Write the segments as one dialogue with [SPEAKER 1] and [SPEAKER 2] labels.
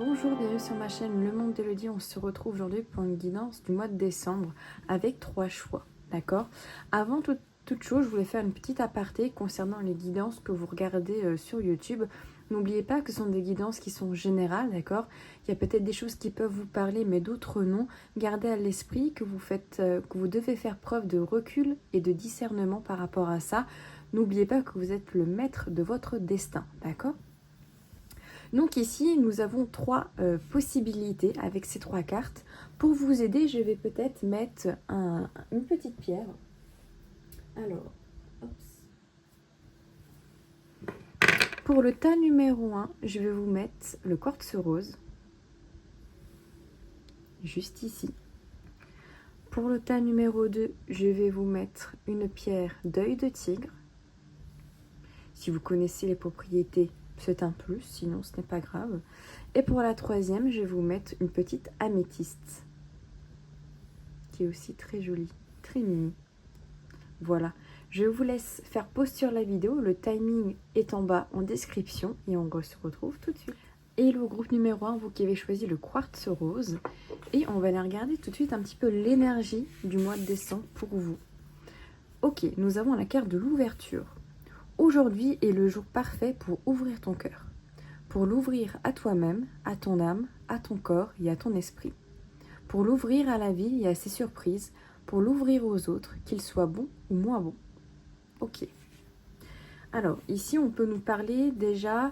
[SPEAKER 1] Bonjour, bienvenue sur ma chaîne Le Monde d'Elodie. On se retrouve aujourd'hui pour une guidance du mois de décembre avec 3 choix, d'accord? Avant toute chose, je voulais faire une petite aparté concernant les guidances que vous regardez sur YouTube. N'oubliez pas que ce sont des guidances qui sont générales, d'accord? Il y a peut-être des choses qui peuvent vous parler, mais d'autres non. Gardez à l'esprit que vous devez faire preuve de recul et de discernement par rapport à ça. N'oubliez pas que vous êtes le maître de votre destin, d'accord? Donc ici, nous avons 3 possibilités avec ces 3 cartes. Pour vous aider, je vais peut-être mettre une petite pierre. Alors, hop. Pour le tas numéro 1, je vais vous mettre le quartz rose. Juste ici. Pour le tas numéro 2, je vais vous mettre une pierre d'œil de tigre. Si vous connaissez les propriétés, c'est un plus, sinon ce n'est pas grave. Et pour la 3e, je vais vous mettre une petite améthyste, qui est aussi très jolie, très mimi. Voilà, je vous laisse faire pause sur la vidéo, le timing est en bas en description et on se retrouve tout de suite. Et le groupe numéro 1, vous qui avez choisi le quartz rose, et on va aller regarder tout de suite un petit peu l'énergie du mois de décembre pour vous. Ok, nous avons la carte de l'ouverture. Aujourd'hui est le jour parfait pour ouvrir ton cœur, pour l'ouvrir à toi-même, à ton âme, à ton corps et à ton esprit, pour l'ouvrir à la vie et à ses surprises, pour l'ouvrir aux autres, qu'ils soient bons ou moins bons. Ok. Alors, ici, on peut nous parler déjà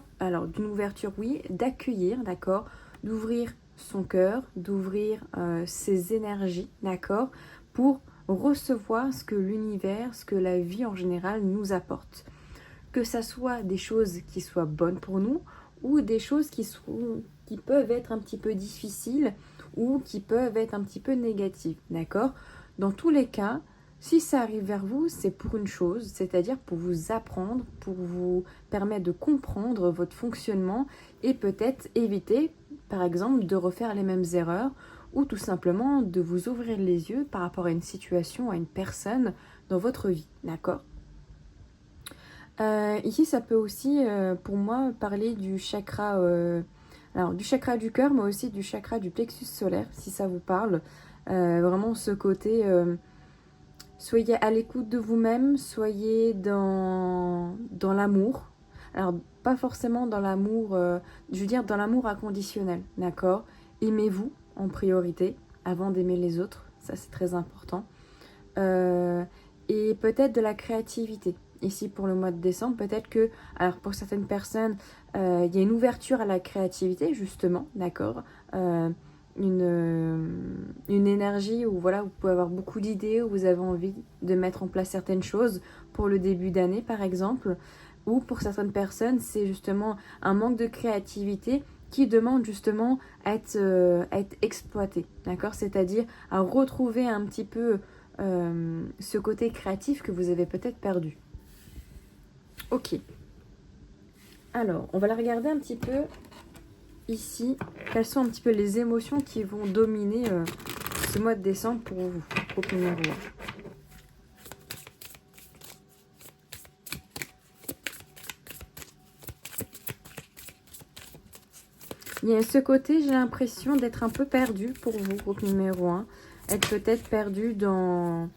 [SPEAKER 1] d'une ouverture, oui, d'accueillir, d'accord, d'ouvrir son cœur, d'ouvrir ses énergies, d'accord, pour recevoir ce que l'univers, ce que la vie en général nous apporte. Que ça soit des choses qui soient bonnes pour nous ou des choses qui peuvent être un petit peu difficiles ou qui peuvent être un petit peu négatives, d'accord? Dans tous les cas, si ça arrive vers vous, c'est pour une chose, c'est-à-dire pour vous apprendre, pour vous permettre de comprendre votre fonctionnement et peut-être éviter, par exemple, de refaire les mêmes erreurs ou tout simplement de vous ouvrir les yeux par rapport à une situation, à une personne dans votre vie, d'accord? Ici, ça peut aussi, pour moi, parler du chakra, du chakra du cœur, mais aussi du chakra du plexus solaire, si ça vous parle. Vraiment ce côté, soyez à l'écoute de vous-même, soyez dans l'amour. Alors, pas forcément dans l'amour, je veux dire dans l'amour inconditionnel, d'accord? Aimez-vous en priorité, avant d'aimer les autres, ça c'est très important. Et peut-être de la créativité. Ici pour le mois de décembre, peut-être que, alors pour certaines personnes, il y a une ouverture à la créativité justement, d'accord, une énergie où voilà, vous pouvez avoir beaucoup d'idées, où vous avez envie de mettre en place certaines choses pour le début d'année par exemple, ou pour certaines personnes, c'est justement un manque de créativité qui demande justement à être exploité, d'accord, c'est-à-dire à retrouver un petit peu ce côté créatif que vous avez peut-être perdu. Ok. Alors, on va la regarder un petit peu ici. Quelles sont un petit peu les émotions qui vont dominer ce mois de décembre pour vous, groupe numéro 1. Il y a ce côté, j'ai l'impression d'être un peu perdu pour vous, groupe numéro 1. Être peut-être perdu dans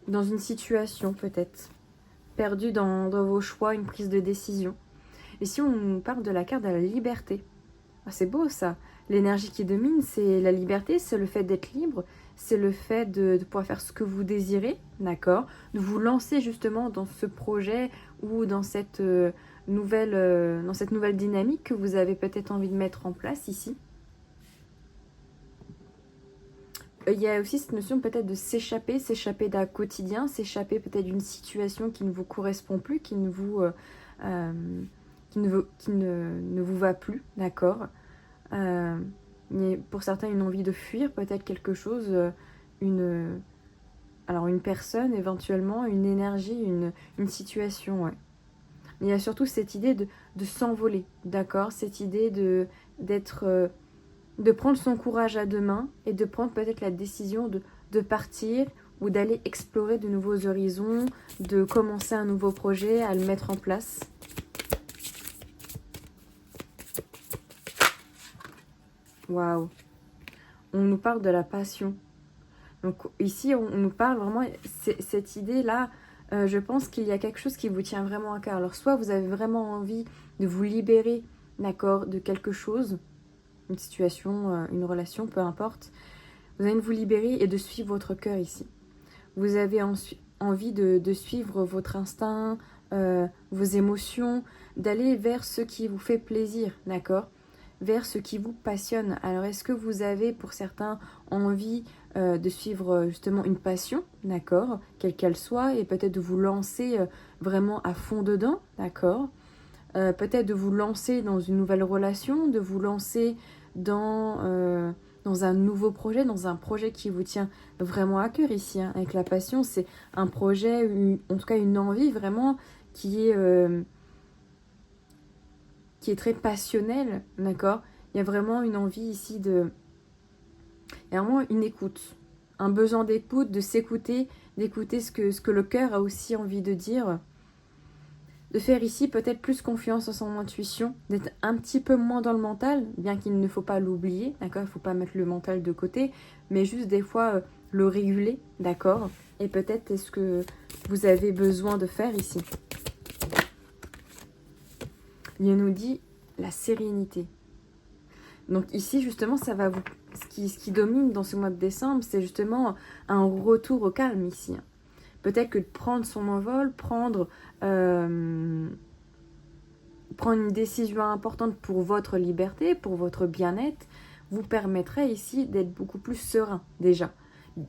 [SPEAKER 1] une situation, peut-être. Perdu dans vos choix, une prise de décision. Et si on nous parle de la carte de la liberté, ah, c'est beau ça. L'énergie qui domine, c'est la liberté, c'est le fait d'être libre, c'est le fait de pouvoir faire ce que vous désirez, d'accord? De vous lancer justement dans ce projet ou dans cette nouvelle dynamique que vous avez peut-être envie de mettre en place ici. Il y a aussi cette notion peut-être de s'échapper d'un quotidien, s'échapper peut-être d'une situation qui ne vous correspond plus, qui ne vous va plus, d'accord. Pour certains, une envie de fuir, peut-être quelque chose, une personne éventuellement, une énergie, une situation, ouais. Mais il y a surtout cette idée de s'envoler, d'accord, cette idée de prendre son courage à deux mains et de prendre peut-être la décision de partir ou d'aller explorer de nouveaux horizons, de commencer un nouveau projet, à le mettre en place. Waouh. On nous parle de la passion. Donc ici, on nous parle vraiment, cette idée-là, je pense qu'il y a quelque chose qui vous tient vraiment à cœur. Alors soit vous avez vraiment envie de vous libérer, d'accord, de quelque chose, une situation, une relation, peu importe. Vous allez vous libérer et de suivre votre cœur ici. Vous avez envie de suivre votre instinct, vos émotions, d'aller vers ce qui vous fait plaisir, d'accord ? Vers ce qui vous passionne. Alors est-ce que vous avez pour certains envie de suivre justement une passion, d'accord, quelle qu'elle soit, et peut-être de vous lancer vraiment à fond dedans, d'accord, peut-être de vous lancer dans une nouvelle relation, de vous lancer dans un nouveau projet, dans un projet qui vous tient vraiment à cœur ici, hein. Avec la passion, c'est un projet, en tout cas une envie vraiment qui est très passionnelle, d'accord. Il y a vraiment une envie ici il y a vraiment une écoute, un besoin d'écoute, de s'écouter, d'écouter ce que le cœur a aussi envie de dire, de faire ici peut-être plus confiance en son intuition, d'être un petit peu moins dans le mental, bien qu'il ne faut pas l'oublier, d'accord, il ne faut pas mettre le mental de côté, mais juste des fois le réguler, d'accord, et peut-être c'est ce que vous avez besoin de faire ici. Il nous dit la sérénité. Donc ici, justement, ça va vous... Ce qui domine dans ce mois de décembre, c'est justement un retour au calme ici. Peut-être que de prendre son envol, prendre une décision importante pour votre liberté, pour votre bien-être, vous permettrait ici d'être beaucoup plus serein déjà.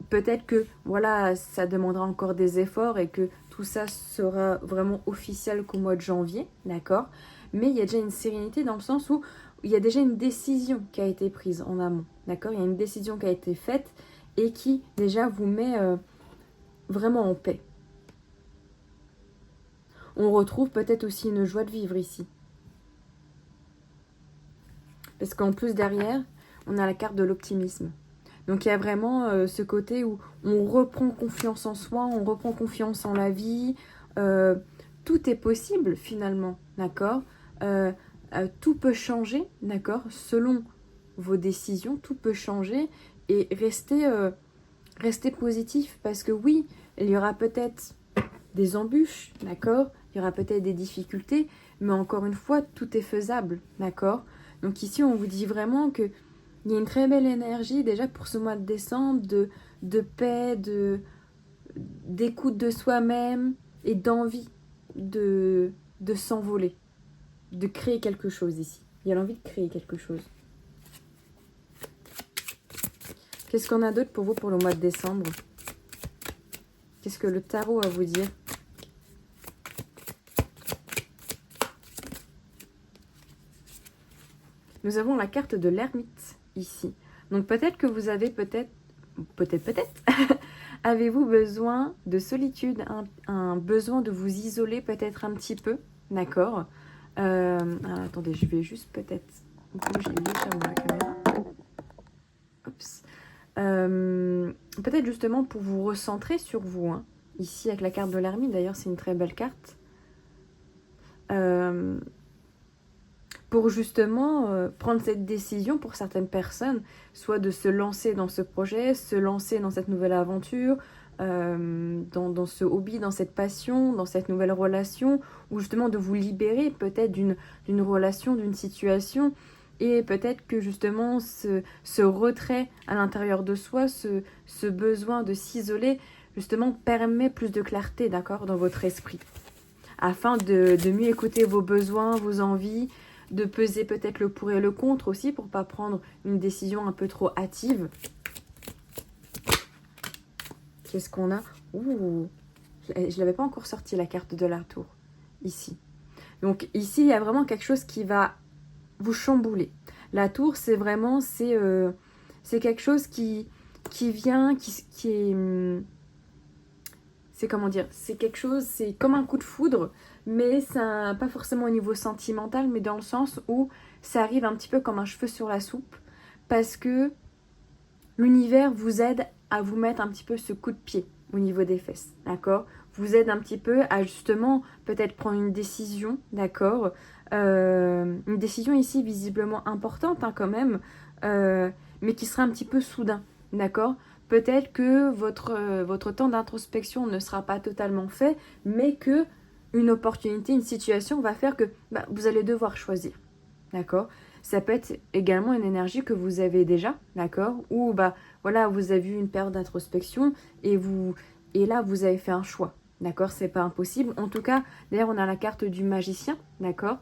[SPEAKER 1] Peut-être que voilà, ça demandera encore des efforts et que tout ça sera vraiment officiel qu'au mois de janvier, d'accord ? Mais il y a déjà une sérénité dans le sens où il y a déjà une décision qui a été prise en amont, d'accord ? Il y a une décision qui a été faite et qui déjà vous met vraiment en paix. On retrouve peut-être aussi une joie de vivre ici. Parce qu'en plus derrière, on a la carte de l'optimisme. Donc il y a vraiment ce côté où on reprend confiance en soi, on reprend confiance en la vie. Tout est possible finalement, d'accord ? Tout peut changer, d'accord ? Selon vos décisions, tout peut changer. Et restez positif parce que oui, il y aura peut-être des embûches, d'accord ? Il y aura peut-être des difficultés, mais encore une fois, tout est faisable, d'accord ? Donc ici, on vous dit vraiment que il y a une très belle énergie déjà pour ce mois de décembre, de paix, d'écoute de soi-même et d'envie de s'envoler, de créer quelque chose ici. Il y a l'envie de créer quelque chose. Qu'est-ce qu'on a d'autre pour vous pour le mois de décembre ? Qu'est-ce que le tarot a à vous dire ? Nous avons la carte de l'ermite ici. Donc peut-être que vous avez peut-être, avez-vous besoin de solitude, un besoin de vous isoler peut-être un petit peu, d'accord ? Attendez, je vais juste peut-être bouger légèrement la caméra. Oups. Peut-être justement pour vous recentrer sur vous, hein. Ici avec la carte de l'ermite, d'ailleurs c'est une très belle carte. Pour justement prendre cette décision pour certaines personnes, soit de se lancer dans ce projet, se lancer dans cette nouvelle aventure, dans ce hobby, dans cette passion, dans cette nouvelle relation, ou justement de vous libérer peut-être d'une relation, d'une situation, et peut-être que justement ce retrait à l'intérieur de soi, ce besoin de s'isoler, justement permet plus de clarté, d'accord, dans votre esprit, afin de mieux écouter vos besoins, vos envies, de peser peut-être le pour et le contre aussi pour ne pas prendre une décision un peu trop hâtive. Qu'est-ce qu'on a ? Ouh, je ne l'avais pas encore sorti la carte de la tour, ici. Donc ici, il y a vraiment quelque chose qui va vous chambouler. La tour, c'est vraiment, c'est quelque chose qui vient, qui est... C'est comment dire, c'est quelque chose, c'est comme un coup de foudre, mais ça, pas forcément au niveau sentimental, mais dans le sens où ça arrive un petit peu comme un cheveu sur la soupe, parce que l'univers vous aide à vous mettre un petit peu ce coup de pied au niveau des fesses, d'accord ? Vous aide un petit peu à justement peut-être prendre une décision, d'accord ? Une décision ici visiblement importante hein, quand même, mais qui sera un petit peu soudain, d'accord? Peut-être que votre temps d'introspection ne sera pas totalement fait, mais que une opportunité, une situation va faire que vous allez devoir choisir, d'accord? Ça peut être également une énergie que vous avez déjà, d'accord? Ou voilà, vous avez eu une période d'introspection et là vous avez fait un choix, d'accord? C'est pas impossible. En tout cas, d'ailleurs on a la carte du magicien, d'accord?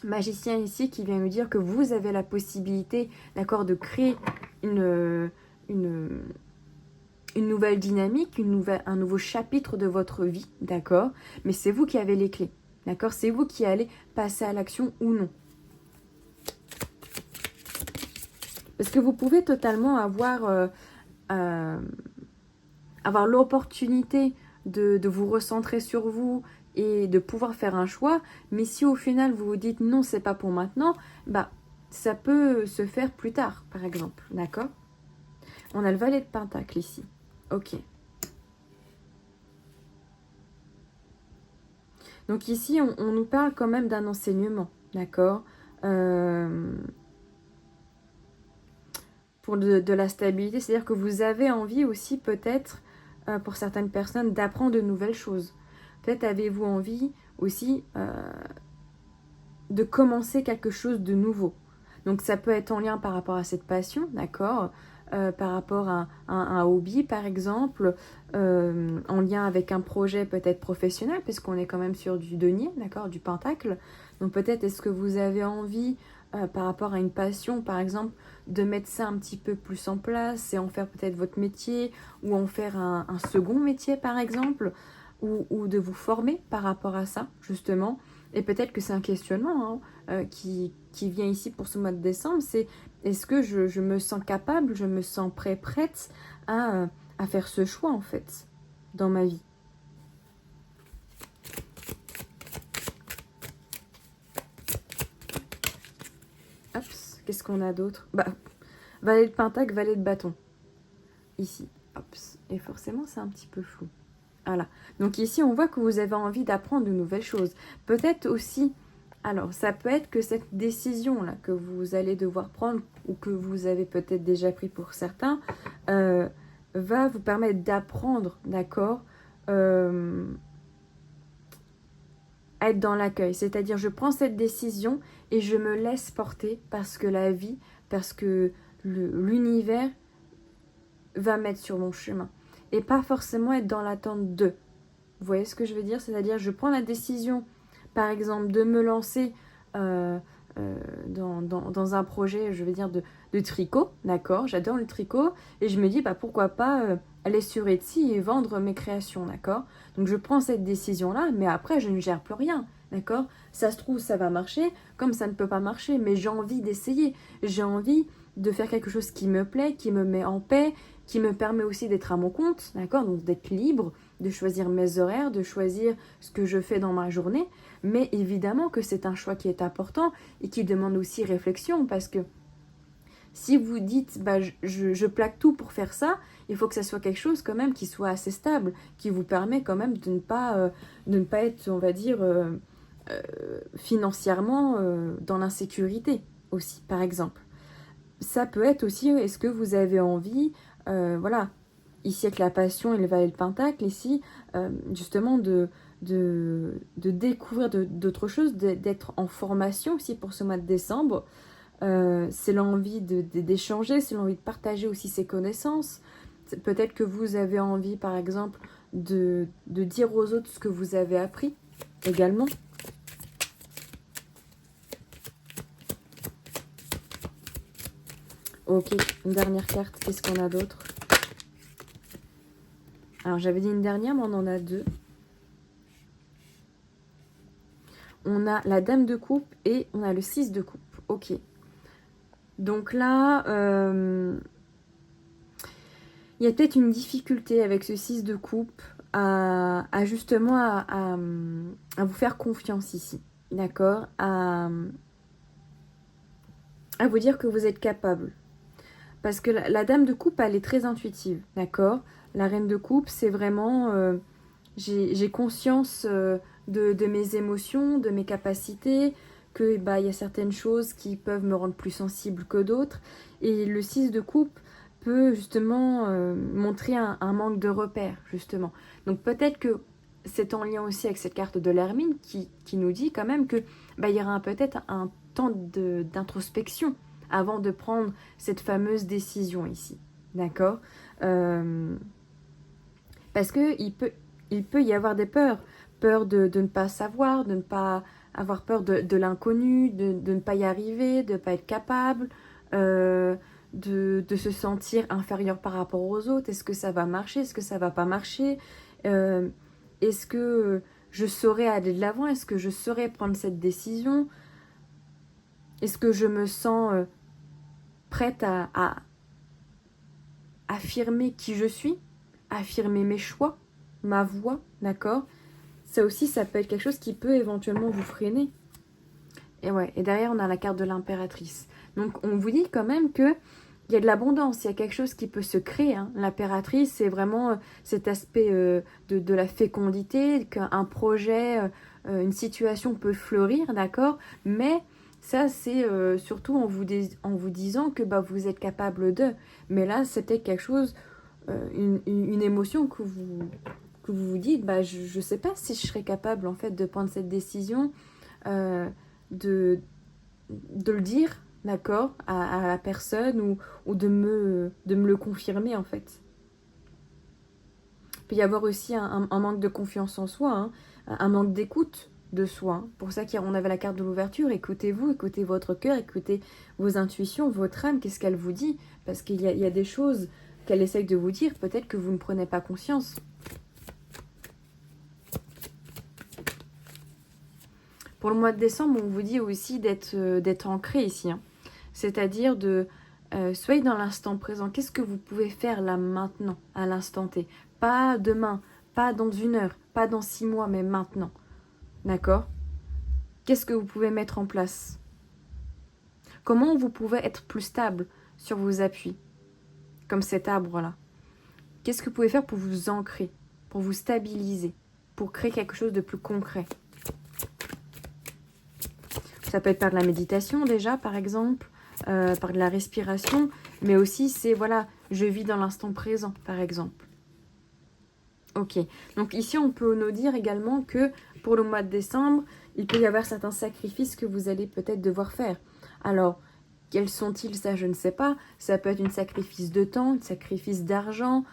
[SPEAKER 1] Magicien ici qui vient nous dire que vous avez la possibilité, d'accord, de créer une nouvelle dynamique, un nouveau chapitre de votre vie, d'accord? Mais c'est vous qui avez les clés, d'accord? C'est vous qui allez passer à l'action ou non. Parce que vous pouvez totalement avoir l'opportunité de vous recentrer sur vous et de pouvoir faire un choix. Mais si au final vous vous dites non, c'est pas pour maintenant, ça peut se faire plus tard, par exemple. D'accord? On a le valet de pentacle ici. Ok. Donc ici, on nous parle quand même d'un enseignement. D'accord? Pour de la stabilité, c'est-à-dire que vous avez envie aussi peut-être, pour certaines personnes, d'apprendre de nouvelles choses. Peut-être avez-vous envie aussi de commencer quelque chose de nouveau. Donc ça peut être en lien par rapport à cette passion, d'accord, par rapport à un hobby par exemple, en lien avec un projet peut-être professionnel, puisqu'on est quand même sur du denier, d'accord, du pentacle. Donc peut-être est-ce que vous avez envie, par rapport à une passion par exemple, de mettre ça un petit peu plus en place et en faire peut-être votre métier, ou en faire un second métier par exemple, ou de vous former par rapport à ça justement. Et peut-être que c'est un questionnement qui vient ici pour ce mois de décembre, c'est est-ce que je me sens capable, je me sens prête à faire ce choix en fait dans ma vie. Hop, qu'est-ce qu'on a d'autre? Valet de pentacle, valet de bâton. Ici, hop, et forcément c'est un petit peu flou. Voilà, donc ici on voit que vous avez envie d'apprendre de nouvelles choses. Peut-être aussi, alors ça peut être que cette décision-là que vous allez devoir prendre, ou que vous avez peut-être déjà pris pour certains, va vous permettre d'apprendre, d'accord, à être dans l'accueil. C'est-à-dire je prends cette décision et je me laisse porter parce que la vie, parce que l'univers va mettre sur mon chemin. Et pas forcément être dans l'attente de. Vous voyez ce que je veux dire? C'est-à-dire, je prends la décision, par exemple, de me lancer dans un projet, je veux dire, de tricot, d'accord? J'adore le tricot, et je me dis, pourquoi pas aller sur Etsy et vendre mes créations, d'accord? Donc, je prends cette décision-là, mais après, je ne gère plus rien, d'accord? Ça se trouve, ça va marcher, comme ça ne peut pas marcher, mais j'ai envie d'essayer. J'ai envie de faire quelque chose qui me plaît, qui me met en paix, qui me permet aussi d'être à mon compte, d'accord? Donc, d'être libre, de choisir mes horaires, de choisir ce que je fais dans ma journée. Mais évidemment que c'est un choix qui est important et qui demande aussi réflexion, parce que si vous dites je plaque tout pour faire ça, il faut que ça soit quelque chose quand même qui soit assez stable, qui vous permet quand même de ne pas être, on va dire, financièrement dans l'insécurité aussi, par exemple. Ça peut être aussi, est-ce que vous avez envie, voilà, ici avec la passion et le valet de pentacle, ici, justement de découvrir d'autres choses, d'être en formation aussi pour ce mois de décembre. C'est l'envie d'échanger, c'est l'envie de partager aussi ses connaissances. Peut-être que vous avez envie, par exemple, de dire aux autres ce que vous avez appris également. Ok, une dernière carte, qu'est-ce qu'on a d'autre? Alors j'avais dit une dernière, mais on en a deux. On a la dame de coupe et on a le 6 de coupe. Ok. Donc là, il y a peut-être une difficulté avec ce 6 de coupe à justement à vous faire confiance ici. D'accord? À vous dire que vous êtes capable. Parce que la dame de coupe, elle est très intuitive. D'accord? La reine de coupe, c'est vraiment... j'ai conscience de mes émotions, de mes capacités, que bah, y a certaines choses qui peuvent me rendre plus sensible que d'autres. Et le 6 de coupe peut justement montrer un manque de repères, justement. Donc peut-être que c'est en lien aussi avec cette carte de l'Hermine qui nous dit quand même que bah, y aura peut-être un temps d'introspection avant de prendre cette fameuse décision ici. D'accord Parce que il peut y avoir des peurs. Peur de ne pas savoir, de ne pas avoir peur de l'inconnu, de ne pas y arriver, de ne pas être capable, de se sentir inférieur par rapport aux autres. Est-ce que ça va marcher? Est-ce que ça va pas marcher? Est-ce que je saurais aller de l'avant? Est-ce que je saurais prendre cette décision? Est-ce que je me sens prête à affirmer qui je suis? Affirmer mes choix? Ma voix? D'accord? Ça aussi, ça peut être quelque chose qui peut éventuellement vous freiner. Et ouais, et derrière, on a la carte de l'impératrice. Donc, on vous dit quand même que il y a de l'abondance, il y a quelque chose qui peut se créer. Hein. L'impératrice, c'est vraiment cet aspect de la fécondité, qu'un projet, une situation peut fleurir, d'accord? Mais ça, c'est surtout en vous disant que bah, vous êtes capable de. Mais là, c'était quelque chose, une émotion que vous dites, bah, je ne sais pas si je serais capable en fait de prendre cette décision, de le dire, d'accord, à la personne ou de me le confirmer en fait. Il peut y avoir aussi un manque de confiance en soi, hein, un manque d'écoute de soi. Hein. Pour ça qu'on avait la carte de l'ouverture, écoutez-vous, écoutez votre cœur, écoutez vos intuitions, votre âme, qu'est-ce qu'elle vous dit? Parce qu'il y a des choses qu'elle essaye de vous dire, peut-être que vous ne prenez pas conscience. Pour le mois de décembre, on vous dit aussi d'être ancré ici. Hein. C'est-à-dire de soyez dans l'instant présent. Qu'est-ce que vous pouvez faire là maintenant, à l'instant T? Pas demain, pas dans 1 heure, pas dans 6 mois, mais maintenant. D'accord? Qu'est-ce que vous pouvez mettre en place? Comment vous pouvez être plus stable sur vos appuis? Comme cet arbre-là. Qu'est-ce que vous pouvez faire pour vous ancrer, pour vous stabiliser, pour créer quelque chose de plus concret? Ça peut être par de la méditation déjà, par exemple, par de la respiration, mais aussi c'est, voilà, je vis dans l'instant présent, par exemple. Ok, donc ici on peut nous dire également que pour le mois de décembre, il peut y avoir certains sacrifices que vous allez peut-être devoir faire. Alors, quels sont-ils? Ça, je ne sais pas. Ça peut être un sacrifice de temps, un sacrifice d'argent,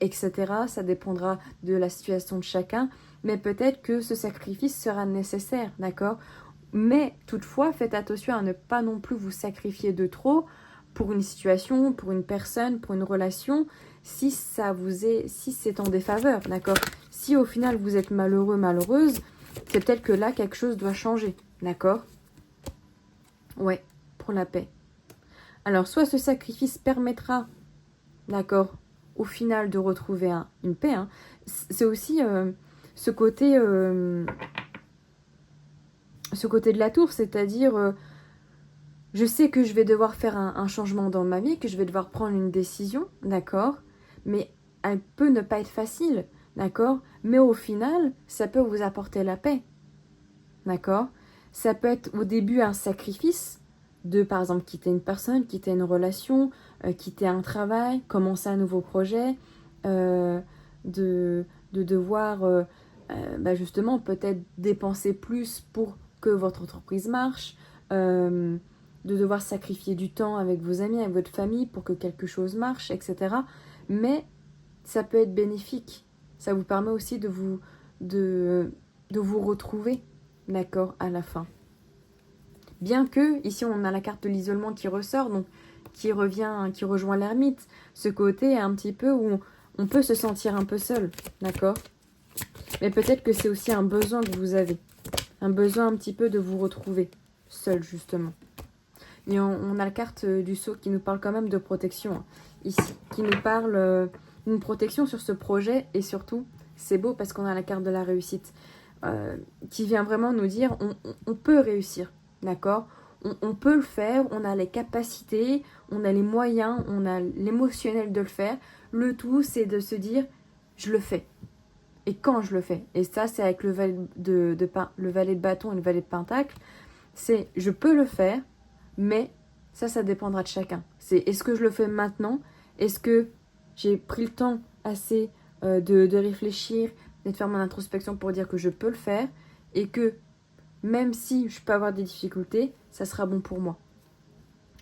[SPEAKER 1] etc. Ça dépendra de la situation de chacun, mais peut-être que ce sacrifice sera nécessaire, d'accord? Mais toutefois, faites attention à ne pas non plus vous sacrifier de trop pour une situation, pour une personne, pour une relation, si c'est en défaveur, d'accord? Si au final vous êtes malheureux, malheureuse, c'est peut-être que là quelque chose doit changer, d'accord? Ouais, pour la paix. Alors, soit ce sacrifice permettra, d'accord, au final de retrouver une paix, hein. C'est aussi ce côté de la tour, c'est-à-dire je sais que je vais devoir faire un changement dans ma vie, que je vais devoir prendre une décision, d'accord, mais elle peut ne pas être facile, d'accord, mais au final, ça peut vous apporter la paix, d'accord. Ça peut être au début un sacrifice de, par exemple, quitter une personne, quitter une relation, quitter un travail, commencer un nouveau projet, de devoir bah justement peut-être dépenser plus pour que votre entreprise marche, de devoir sacrifier du temps avec vos amis, avec votre famille pour que quelque chose marche, etc. Mais ça peut être bénéfique. Ça vous permet aussi de vous retrouver, d'accord, à la fin. Bien que, ici on a la carte de l'isolement qui ressort, donc qui rejoint l'ermite. Ce côté un petit peu où on peut se sentir un peu seul, d'accord? Mais peut-être que c'est aussi un besoin que vous avez. Un besoin un petit peu de vous retrouver seul, justement. Et on a la carte du sceau qui nous parle quand même de protection, hein, ici. Qui nous parle d'une protection sur ce projet. Et surtout, c'est beau parce qu'on a la carte de la réussite. Qui vient vraiment nous dire on peut réussir, d'accord, on peut le faire, on a les capacités, on a les moyens, on a l'émotionnel de le faire. Le tout, c'est de se dire je le fais. et quand je le fais. Et ça, c'est avec le valet le valet de bâton et le valet de pentacle. C'est je peux le faire, mais ça dépendra de chacun. C'est est-ce que je le fais maintenant? Est-ce que j'ai pris le temps assez de réfléchir et de faire mon introspection pour dire que je peux le faire et que même si je peux avoir des difficultés, ça sera bon pour moi.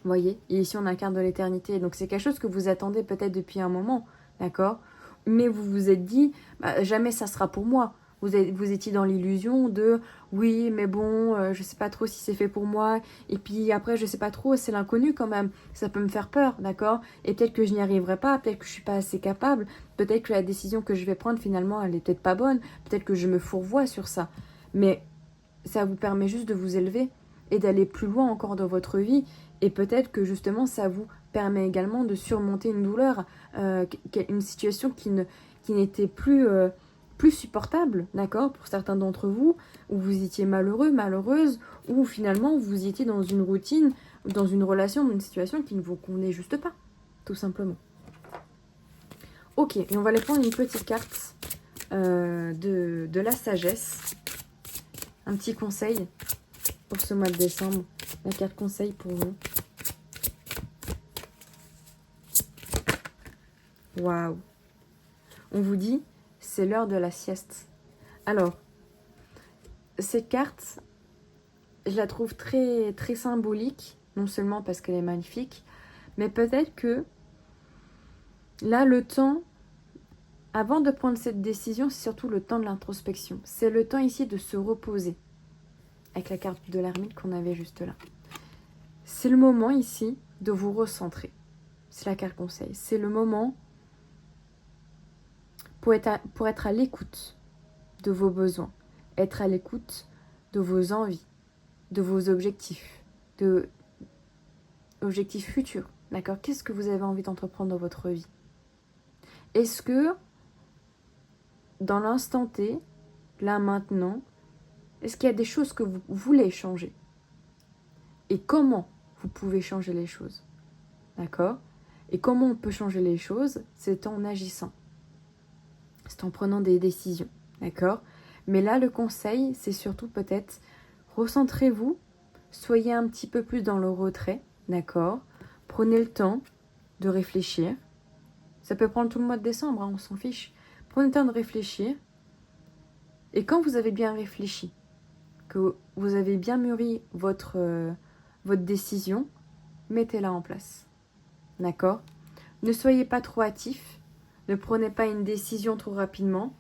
[SPEAKER 1] Vous voyez? Et ici, on incarne de l'éternité. Donc, c'est quelque chose que vous attendez peut-être depuis un moment, d'accord? Mais vous vous êtes dit, bah, jamais ça sera pour moi. Vous étiez dans l'illusion de, oui, mais bon, je sais pas trop si c'est fait pour moi. Et puis après, je sais pas trop, c'est l'inconnu quand même. Ça peut me faire peur, d'accord? Et peut-être que je n'y arriverai pas, peut-être que je suis pas assez capable. Peut-être que la décision que je vais prendre, finalement, elle est peut-être pas bonne. Peut-être que je me fourvoie sur ça. Mais ça vous permet juste de vous élever et d'aller plus loin encore dans votre vie. Et peut-être que justement, ça vous permet également de surmonter une douleur, une situation qui n'était plus supportable, d'accord, pour certains d'entre vous, où vous étiez malheureux, malheureuse, ou finalement vous étiez dans une routine, dans une relation, dans une situation qui ne vous convenait juste pas, tout simplement. Ok, et on va aller prendre une petite carte de la sagesse. Un petit conseil pour ce mois de décembre. La carte conseil pour vous. Waouh! On vous dit, c'est l'heure de la sieste. Alors, cette carte, je la trouve très, très symbolique, non seulement parce qu'elle est magnifique, mais peut-être que là, le temps, avant de prendre cette décision, c'est surtout le temps de l'introspection. C'est le temps ici de se reposer, avec la carte de l'ermite qu'on avait juste là. C'est le moment ici de vous recentrer. C'est la carte conseil. C'est le moment pour être à l'écoute de vos besoins, être à l'écoute de vos envies, de vos objectifs, de objectifs futurs. D'accord? Qu'est-ce que vous avez envie d'entreprendre dans votre vie? Est-ce que dans l'instant T, là maintenant, est-ce qu'il y a des choses que vous voulez changer? Et comment vous pouvez changer les choses? D'accord? Et comment on peut changer les choses? C'est en agissant. C'est en prenant des décisions. D'accord? Mais là, le conseil, c'est surtout peut-être recentrez-vous, soyez un petit peu plus dans le retrait. D'accord? Prenez le temps de réfléchir. Ça peut prendre tout le mois de décembre, hein, on s'en fiche. Prenez le temps de réfléchir. Et quand vous avez bien réfléchi, que vous avez bien mûri votre décision, mettez-la en place. D'accord? Ne soyez pas trop hâtif. Ne prenez pas une décision trop rapidement.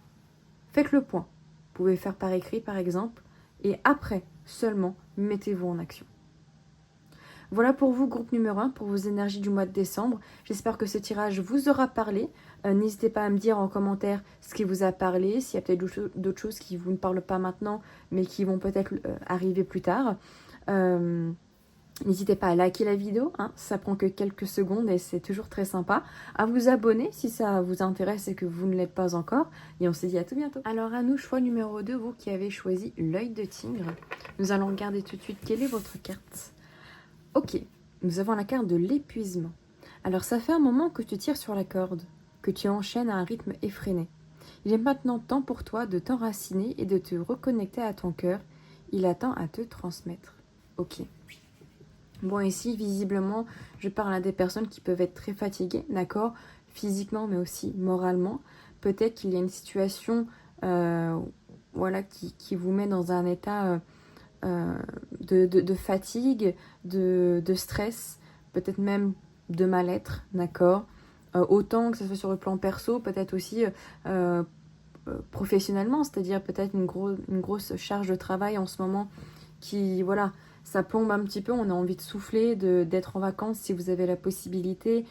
[SPEAKER 1] Faites le point. Vous pouvez faire par écrit, par exemple. Et après, seulement, mettez-vous en action. Voilà pour vous, groupe numéro 1, pour vos énergies du mois de décembre. J'espère que ce tirage vous aura parlé. N'hésitez pas à me dire en commentaire ce qui vous a parlé, s'il y a peut-être d'autres choses qui vous ne parlent pas maintenant, mais qui vont peut-être arriver plus tard. N'hésitez pas à liker la vidéo, hein, ça prend que quelques secondes et c'est toujours très sympa. À vous abonner si ça vous intéresse et que vous ne l'êtes pas encore. Et on se dit à tout bientôt. Alors à nous, choix numéro 2, vous qui avez choisi l'œil de tigre. Nous allons regarder tout de suite quelle est votre carte. Ok, nous avons la carte de l'épuisement. Alors ça fait un moment que tu tires sur la corde, que tu enchaînes à un rythme effréné. Il est maintenant temps pour toi de t'enraciner et de te reconnecter à ton cœur. Il attend à te transmettre. Ok. Bon, ici, visiblement, je parle à des personnes qui peuvent être très fatiguées, d'accord? Physiquement, mais aussi moralement. Peut-être qu'il y a une situation voilà, qui vous met dans un état de fatigue, de stress, peut-être même de mal-être, d'accord? Autant que ce soit sur le plan perso, peut-être aussi professionnellement, c'est-à-dire peut-être une grosse charge de travail en ce moment qui, voilà, ça plombe un petit peu, on a envie de souffler, d'être en vacances si vous avez la possibilité.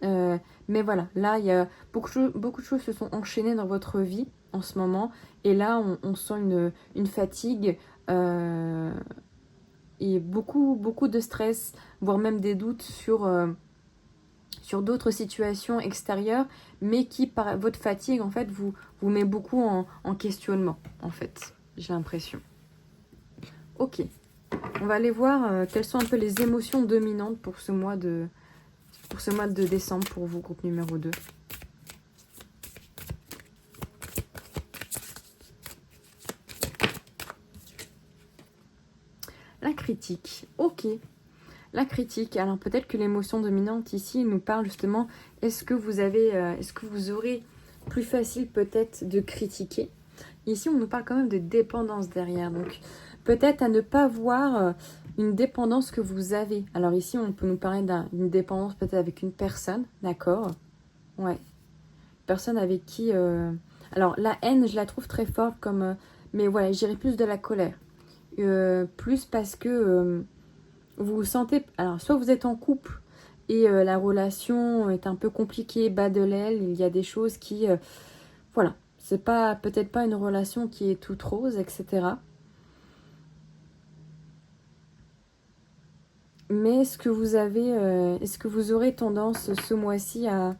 [SPEAKER 1] Mais voilà, là, il y a beaucoup de choses se sont enchaînées dans votre vie en ce moment. Et là, on sent une fatigue et beaucoup de stress, voire même des doutes sur d'autres situations extérieures, mais qui, par votre fatigue, en fait, vous met beaucoup en questionnement, en fait, j'ai l'impression. Ok. On va aller voir quelles sont un peu les émotions dominantes pour ce mois de décembre pour vous, groupe numéro 2. La critique, ok. La critique, alors peut-être que l'émotion dominante ici nous parle justement, est-ce que vous aurez plus facile peut-être de critiquer? Ici, on nous parle quand même de dépendance derrière, donc peut-être à ne pas voir une dépendance que vous avez. Alors ici, on peut nous parler d'une dépendance peut-être avec une personne, d'accord? Ouais. Personne avec qui... Alors la haine, je la trouve très forte comme... Mais voilà, j'irais plus de la colère. Plus parce que vous vous sentez... Alors soit vous êtes en couple et la relation est un peu compliquée, bas de l'aile, il y a des choses qui... voilà, c'est pas peut-être pas une relation qui est toute rose, etc. Mais est-ce que vous avez... est-ce que vous aurez tendance ce mois-ci à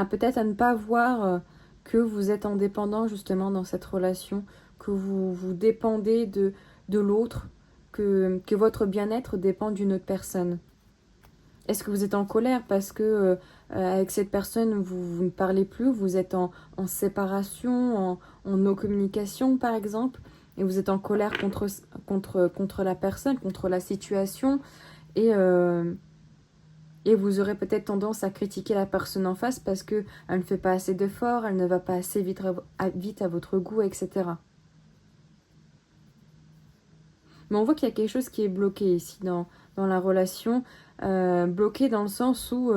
[SPEAKER 1] peut-être à ne pas voir que vous êtes indépendant justement dans cette relation, que vous dépendez de l'autre, que votre bien-être dépend d'une autre personne. Est-ce que vous êtes en colère parce que avec cette personne vous ne parlez plus, vous êtes en séparation, en no communication par exemple, et vous êtes en colère contre la personne, contre la situation, et, euh, et vous aurez peut-être tendance à critiquer la personne en face parce qu'elle ne fait pas assez d'efforts, elle ne va pas assez vite à votre goût, etc. Mais on voit qu'il y a quelque chose qui est bloqué ici dans la relation. Bloqué dans le sens où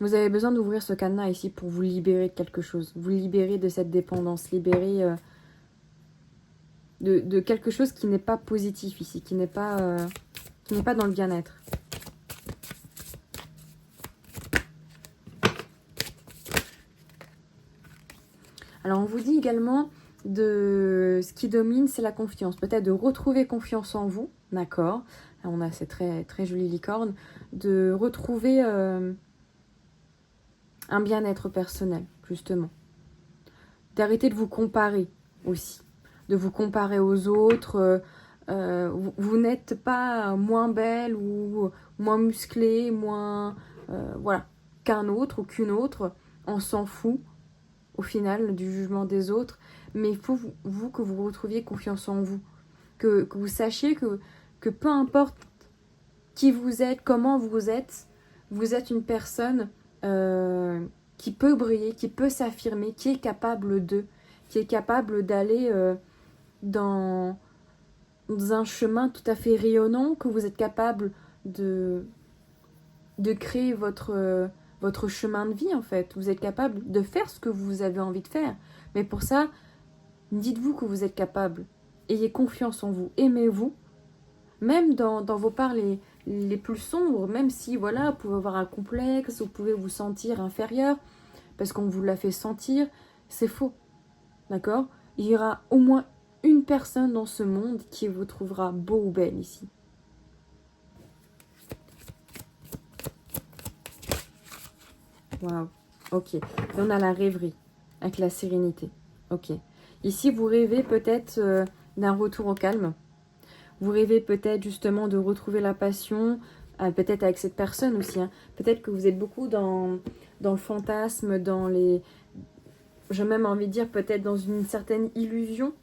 [SPEAKER 1] vous avez besoin d'ouvrir ce cadenas ici pour vous libérer de quelque chose. Vous libérer de cette dépendance, libérer de quelque chose qui n'est pas positif ici, qui n'est pas dans le bien-être. Alors on vous dit également de ce qui domine, c'est la confiance. Peut-être de retrouver confiance en vous, d'accord. Là, on a ces très, très jolies licornes. De retrouver un bien-être personnel, justement. D'arrêter de vous comparer aussi. De vous comparer aux autres. Vous n'êtes pas moins belle ou moins musclée, moins voilà, qu'un autre ou qu'une autre. On s'en fout au final du jugement des autres, mais il faut vous que vous retrouviez confiance en vous, que vous sachiez que peu importe qui vous êtes, comment vous êtes une personne qui peut briller, qui peut s'affirmer, qui est capable qui est capable d'aller dans un chemin tout à fait rayonnant, que vous êtes capable de créer votre chemin de vie en fait. Vous êtes capable de faire ce que vous avez envie de faire. Mais pour ça, dites-vous que vous êtes capable. Ayez confiance en vous. Aimez-vous. Même dans vos parts les plus sombres, même si voilà, vous pouvez avoir un complexe, vous pouvez vous sentir inférieur, parce qu'on vous l'a fait sentir, c'est faux. D'accord? Il y aura au moins une personne dans ce monde qui vous trouvera beau ou belle ici. Waouh, ok. Et on a la rêverie avec la sérénité. Ok. Ici, vous rêvez peut-être d'un retour au calme. Vous rêvez peut-être justement de retrouver la passion, peut-être avec cette personne aussi. Hein. Peut-être que vous êtes beaucoup dans le fantasme, dans les... J'ai même envie de dire peut-être dans une certaine illusion.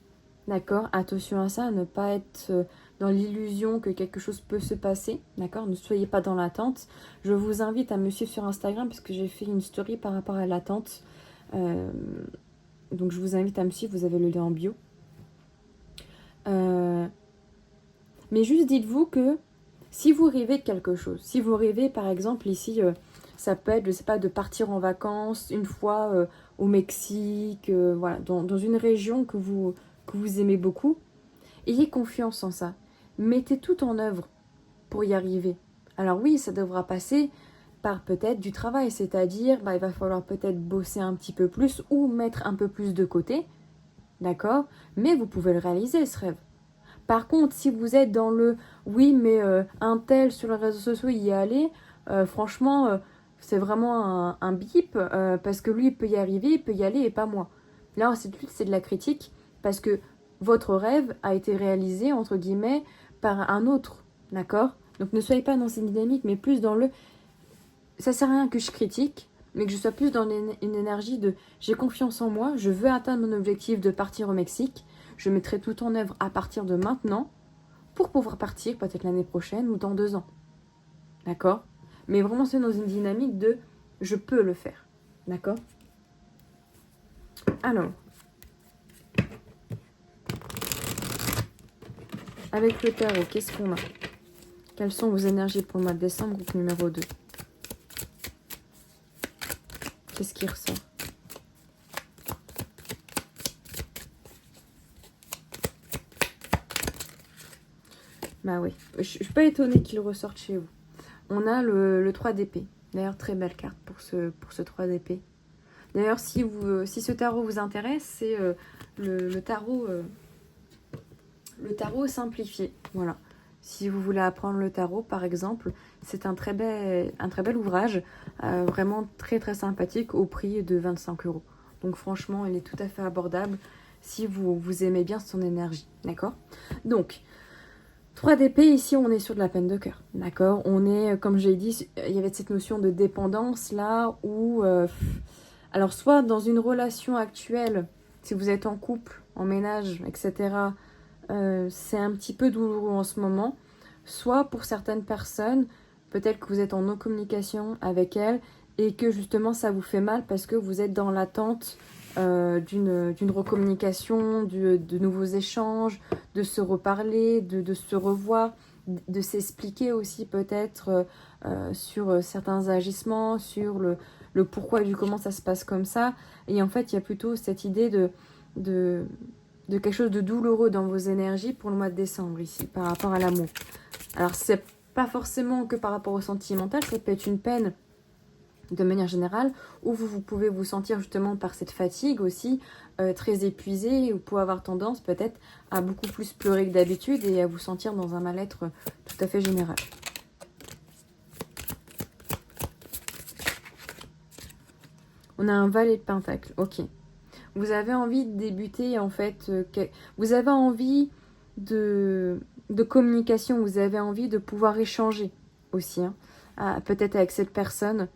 [SPEAKER 1] D'accord? Attention à ça, ne pas être dans l'illusion que quelque chose peut se passer. D'accord? Ne soyez pas dans l'attente. Je vous invite à me suivre sur Instagram parce que j'ai fait une story par rapport à l'attente. Donc je vous invite à me suivre, vous avez le lien en bio. Mais juste dites-vous que si vous rêvez de quelque chose, si vous rêvez par exemple ici, ça peut être, je sais pas, de partir en vacances une fois au Mexique, voilà, dans une région que vous aimez beaucoup, ayez confiance en ça. Mettez tout en œuvre pour y arriver. Alors oui, ça devra passer par peut-être du travail, c'est-à-dire il va falloir peut-être bosser un petit peu plus ou mettre un peu plus de côté, d'accord? Mais vous pouvez le réaliser ce rêve. Par contre, si vous êtes dans le oui, mais un tel sur les réseaux sociaux y est allé, franchement, c'est vraiment un bip parce que lui, il peut y arriver, il peut y aller et pas moi. Là, c'est de la critique parce que votre rêve a été réalisé, entre guillemets, par un autre, d'accord? Donc ne soyez pas dans cette dynamique, mais plus dans le ça sert à rien que je critique, mais que je sois plus dans une énergie de j'ai confiance en moi, je veux atteindre mon objectif de partir au Mexique, je mettrai tout en œuvre à partir de maintenant pour pouvoir partir peut-être l'année prochaine ou dans 2 ans. D'accord? Mais vraiment, c'est dans une dynamique de je peux le faire. D'accord? Alors, avec le tarot, qu'est-ce qu'on a? Quelles sont vos énergies pour le mois de décembre, groupe numéro 2? Qu'est-ce qui ressort? Bah oui, je suis pas étonnée qu'il ressorte chez vous. On a le 3 d'épée. D'ailleurs, très belle carte pour ce 3 d'épée. D'ailleurs, si ce tarot vous intéresse, c'est le tarot simplifié. Voilà. Si vous voulez apprendre le tarot, par exemple, c'est un très bel ouvrage, vraiment très très sympathique au prix de 25 €. Donc franchement, il est tout à fait abordable si vous aimez bien son énergie. D'accord? Donc, 3 d'épée, ici, on est sur de la peine de cœur. D'accord? On est, comme j'ai dit, il y avait cette notion de dépendance là où... alors, soit dans une relation actuelle, si vous êtes en couple, en ménage, etc., c'est un petit peu douloureux en ce moment. Soit pour certaines personnes, peut-être que vous êtes en non-communication avec elles et que justement ça vous fait mal parce que vous êtes dans l'attente d'une recommunication, de nouveaux échanges, de se reparler, de se revoir, de s'expliquer aussi peut-être sur certains agissements, sur le pourquoi et du comment ça se passe comme ça. Et en fait, il y a plutôt cette idée de quelque chose de douloureux dans vos énergies pour le mois de décembre ici, par rapport à l'amour. Alors, c'est pas forcément que par rapport au sentimental, ça peut être une peine de manière générale, où vous pouvez vous sentir justement par cette fatigue aussi, très épuisé, ou vous pouvez avoir tendance peut-être à beaucoup plus pleurer que d'habitude et à vous sentir dans un mal-être tout à fait général. On a un valet de pentacle, ok. Vous avez envie de débuter en fait, vous avez envie de communication, vous avez envie de pouvoir échanger aussi, hein, peut-être avec cette personne.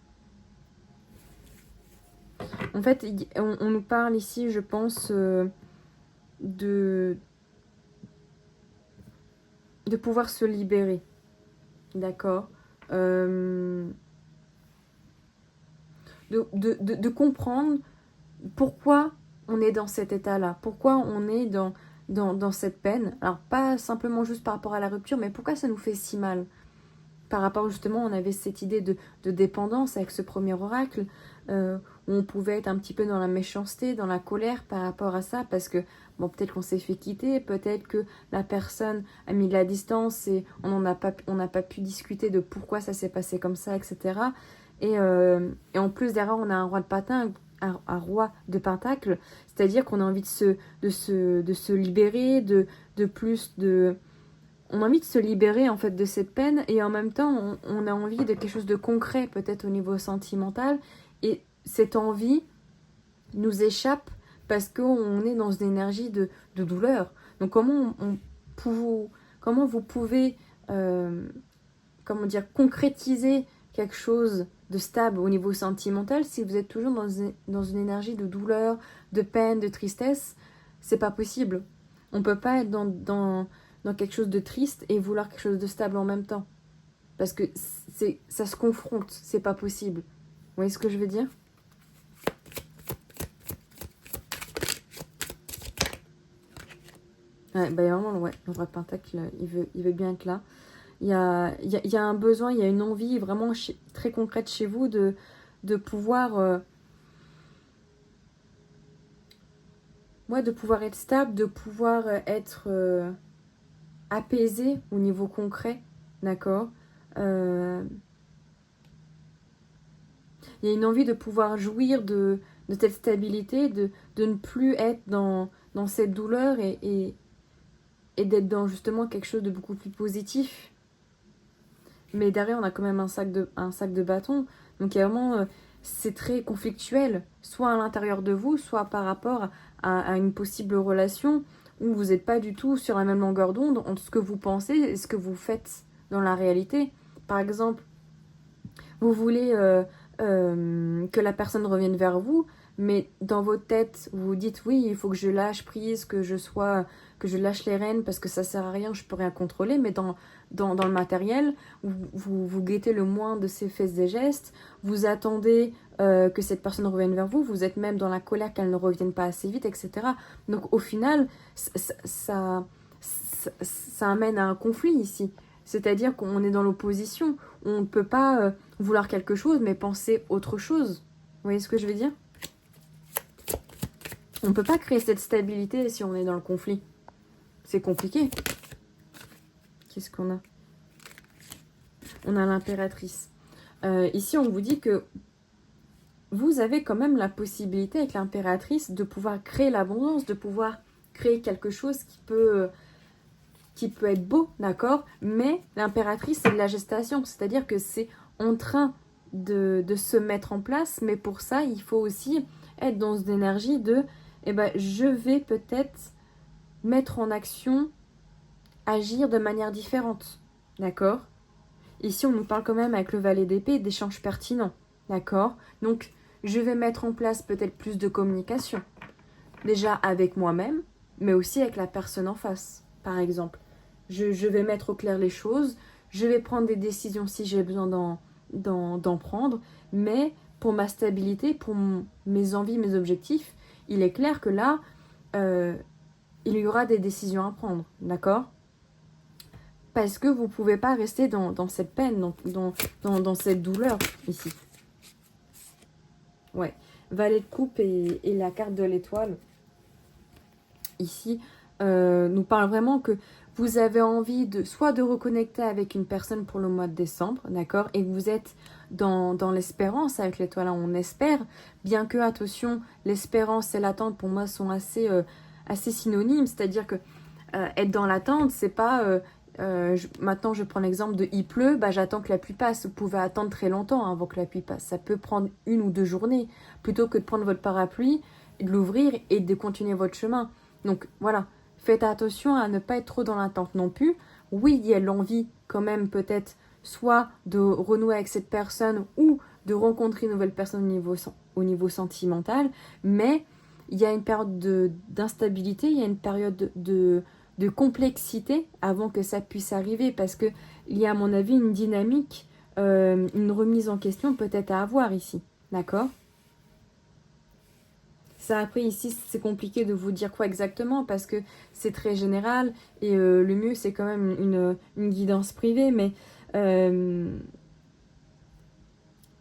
[SPEAKER 1] En fait, on nous parle ici, je pense, de pouvoir se libérer. D'accord, de comprendre pourquoi on est dans cet état-là, pourquoi on est dans cette peine. Alors, pas simplement juste par rapport à la rupture, mais pourquoi ça nous fait si mal. Par rapport justement, on avait cette idée de dépendance avec ce premier oracle, où on pouvait être un petit peu dans la méchanceté, dans la colère par rapport à ça, parce que, bon, peut-être qu'on s'est fait quitter, peut-être que la personne a mis de la distance et on n'a pas pu discuter de pourquoi ça s'est passé comme ça, etc. Et en plus, derrière, on a un roi de patin, un roi de pentacle, c'est-à-dire qu'on a envie de se libérer, on a envie de se libérer en fait de cette peine et en même temps on a envie de quelque chose de concret peut-être au niveau sentimental et cette envie nous échappe parce qu'on est dans une énergie de douleur. Donc comment vous pouvez concrétiser quelque chose de stable au niveau sentimental si vous êtes toujours dans une énergie de douleur, de peine, de tristesse? C'est pas possible. On peut pas être dans quelque chose de triste et vouloir quelque chose de stable en même temps. Parce que ça se confronte, c'est pas possible. Vous voyez ce que je veux dire? Ouais, bah vraiment, ouais, le roi de pentacle, il veut bien être là. Il y a un besoin, il y a une envie vraiment très concrète chez vous de pouvoir... de pouvoir être stable, de pouvoir être apaisé au niveau concret, d'accord. Il y a une envie de pouvoir jouir de cette stabilité, de ne plus être dans cette douleur et d'être dans justement quelque chose de beaucoup plus positif. Mais derrière, on a quand même un sac de bâton. Donc il y a vraiment... c'est très conflictuel, soit à l'intérieur de vous, soit par rapport à une possible relation où vous n'êtes pas du tout sur la même longueur d'onde entre ce que vous pensez et ce que vous faites dans la réalité. Par exemple, vous voulez que la personne revienne vers vous, mais dans votre tête, vous vous dites oui, il faut que je lâche prise, que je lâche les rênes parce que ça sert à rien, je peux rien contrôler, mais dans le matériel, vous guettez le moins de ses faits et gestes, vous attendez que cette personne revienne vers vous, vous êtes même dans la colère qu'elle ne revienne pas assez vite, etc. Donc au final, ça amène à un conflit ici. C'est-à-dire qu'on est dans l'opposition. On ne peut pas vouloir quelque chose, mais penser autre chose. Vous voyez ce que je veux dire? On ne peut pas créer cette stabilité si on est dans le conflit. C'est compliqué. Qu'est-ce qu'on a? On a l'impératrice. Ici, on vous dit que vous avez quand même la possibilité avec l'impératrice de pouvoir créer l'abondance, de pouvoir créer quelque chose qui peut être beau, d'accord? Mais l'impératrice, c'est de la gestation, c'est-à-dire que c'est en train de se mettre en place, mais pour ça, il faut aussi être dans une énergie de, je vais peut-être mettre en action, agir de manière différente, d'accord? Ici, on nous parle quand même avec le valet d'épée d'échanges pertinents, d'accord? Donc, je vais mettre en place peut-être plus de communication, déjà avec moi-même, mais aussi avec la personne en face, par exemple. Je vais mettre au clair les choses, je vais prendre des décisions si j'ai besoin d'en prendre, mais pour ma stabilité, pour mes envies, mes objectifs, il est clair que là, il y aura des décisions à prendre, d'accord? Parce que vous ne pouvez pas rester dans cette peine, dans cette douleur, ici. Ouais, valet de coupe et la carte de l'étoile, ici, nous parle vraiment que vous avez envie soit de reconnecter avec une personne pour le mois de décembre, d'accord? Et vous êtes dans l'espérance avec l'étoile, on espère, bien que, attention, l'espérance et l'attente pour moi sont assez synonymes, c'est-à-dire que être dans l'attente, c'est pas... maintenant, je prends l'exemple de il pleut, j'attends que la pluie passe. Vous pouvez attendre très longtemps avant que la pluie passe. Ça peut prendre 1 ou 2 journées, plutôt que de prendre votre parapluie, de l'ouvrir et de continuer votre chemin. Donc voilà, faites attention à ne pas être trop dans l'attente non plus. Oui, il y a l'envie quand même peut-être soit de renouer avec cette personne ou de rencontrer une nouvelle personne au niveau sentimental, mais il y a une période d'instabilité, il y a une période de complexité avant que ça puisse arriver, parce qu'il y a à mon avis une dynamique, une remise en question peut-être à avoir ici, d'accord? Ça, après, ici, c'est compliqué de vous dire quoi exactement parce que c'est très général et le mieux, c'est quand même une guidance privée, mais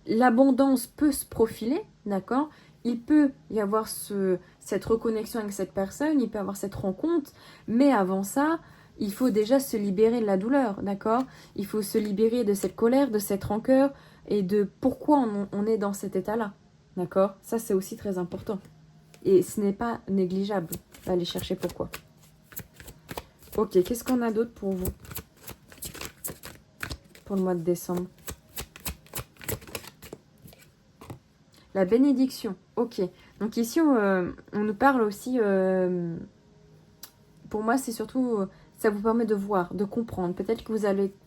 [SPEAKER 1] l'abondance peut se profiler, d'accord? Il peut y avoir cette reconnexion avec cette personne, il peut y avoir cette rencontre, mais avant ça, il faut déjà se libérer de la douleur, d'accord? Il faut se libérer de cette colère, de cette rancœur et de pourquoi on est dans cet état-là, d'accord? Ça, c'est aussi très important. Et ce n'est pas négligeable d'aller chercher pourquoi. Ok, qu'est-ce qu'on a d'autre pour vous? Pour le mois de décembre. La bénédiction, ok. Donc ici, on nous parle aussi... pour moi, c'est surtout... ça vous permet de voir, de comprendre. Peut-être que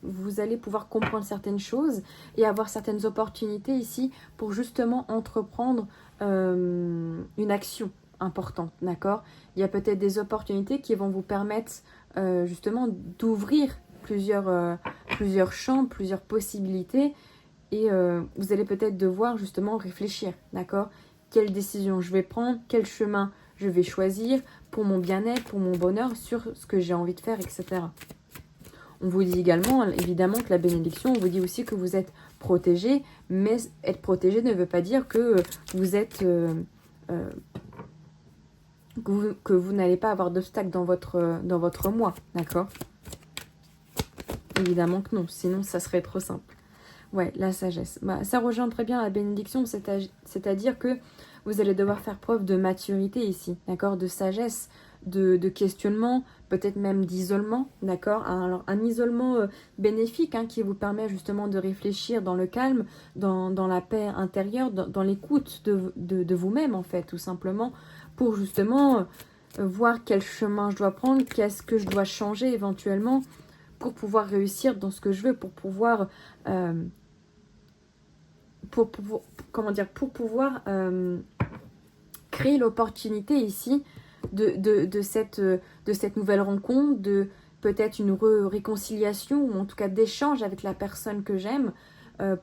[SPEAKER 1] vous allez pouvoir comprendre certaines choses et avoir certaines opportunités ici pour justement entreprendre une action importante, d'accord? Il y a peut-être des opportunités qui vont vous permettre justement d'ouvrir plusieurs champs, plusieurs possibilités et vous allez peut-être devoir justement réfléchir, d'accord? Quelle décision je vais prendre, quel chemin je vais choisir pour mon bien-être, pour mon bonheur, sur ce que j'ai envie de faire, etc. On vous dit également, évidemment, que la bénédiction, on vous dit aussi que vous êtes protégé, mais être protégé ne veut pas dire que vous êtes... que vous n'allez pas avoir d'obstacle dans votre mois, d'accord? Évidemment que non, sinon ça serait trop simple. Ouais, la sagesse. Ça rejoint très bien la bénédiction, c'est-à-dire que vous allez devoir faire preuve de maturité ici, d'accord? De sagesse, de questionnement, peut-être même d'isolement, d'accord? Alors, un isolement bénéfique qui vous permet justement de réfléchir dans le calme, dans la paix intérieure, dans l'écoute de vous-même, en fait, tout simplement, pour justement voir quel chemin je dois prendre, qu'est-ce que je dois changer éventuellement pour pouvoir réussir dans ce que je veux, pour pouvoir créer l'opportunité ici de cette nouvelle rencontre, de peut-être une réconciliation ou en tout cas d'échange avec la personne que j'aime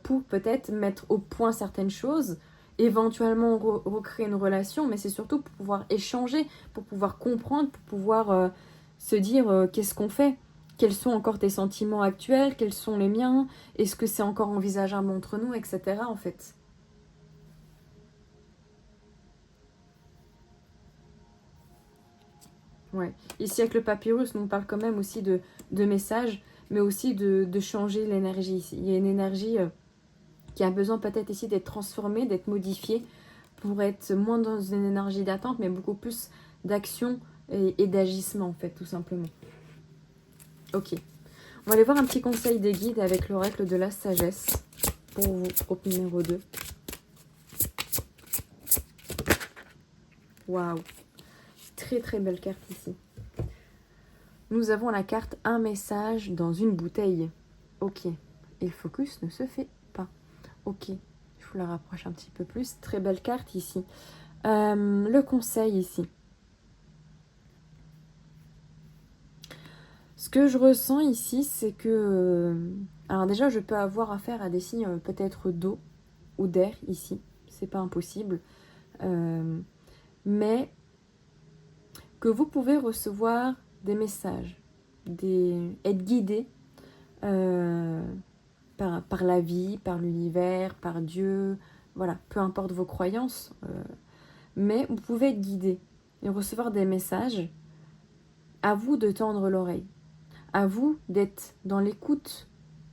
[SPEAKER 1] pour peut-être mettre au point certaines choses, éventuellement recréer une relation, mais c'est surtout pour pouvoir échanger, pour pouvoir comprendre, pour pouvoir se dire qu'est-ce qu'on fait, quels sont encore tes sentiments actuels, quels sont les miens, est-ce que c'est encore envisageable entre nous, etc. en fait. Ouais. Ici, avec le papyrus, on parle quand même aussi de messages, mais aussi de changer l'énergie ici. Il y a une énergie qui a besoin peut-être ici d'être transformée, d'être modifiée, pour être moins dans une énergie d'attente, mais beaucoup plus d'action et d'agissement, en fait, tout simplement. Ok. On va aller voir un petit conseil des guides avec l'oracle de la sagesse pour vous, groupe numéro 2. Waouh. Très très belle carte ici. Nous avons la carte un message dans une bouteille. Ok. Et le focus ne se fait pas. Ok. Je vous la rapproche un petit peu plus. Très belle carte ici. Le conseil ici. Ce que je ressens ici, c'est que... alors déjà, je peux avoir affaire à des signes peut-être d'eau ou d'air ici. C'est pas impossible. Mais que vous pouvez recevoir des messages, être guidé par la vie, par l'univers, par Dieu, voilà, peu importe vos croyances, mais vous pouvez être guidé et recevoir des messages. À vous de tendre l'oreille, à vous d'être dans l'écoute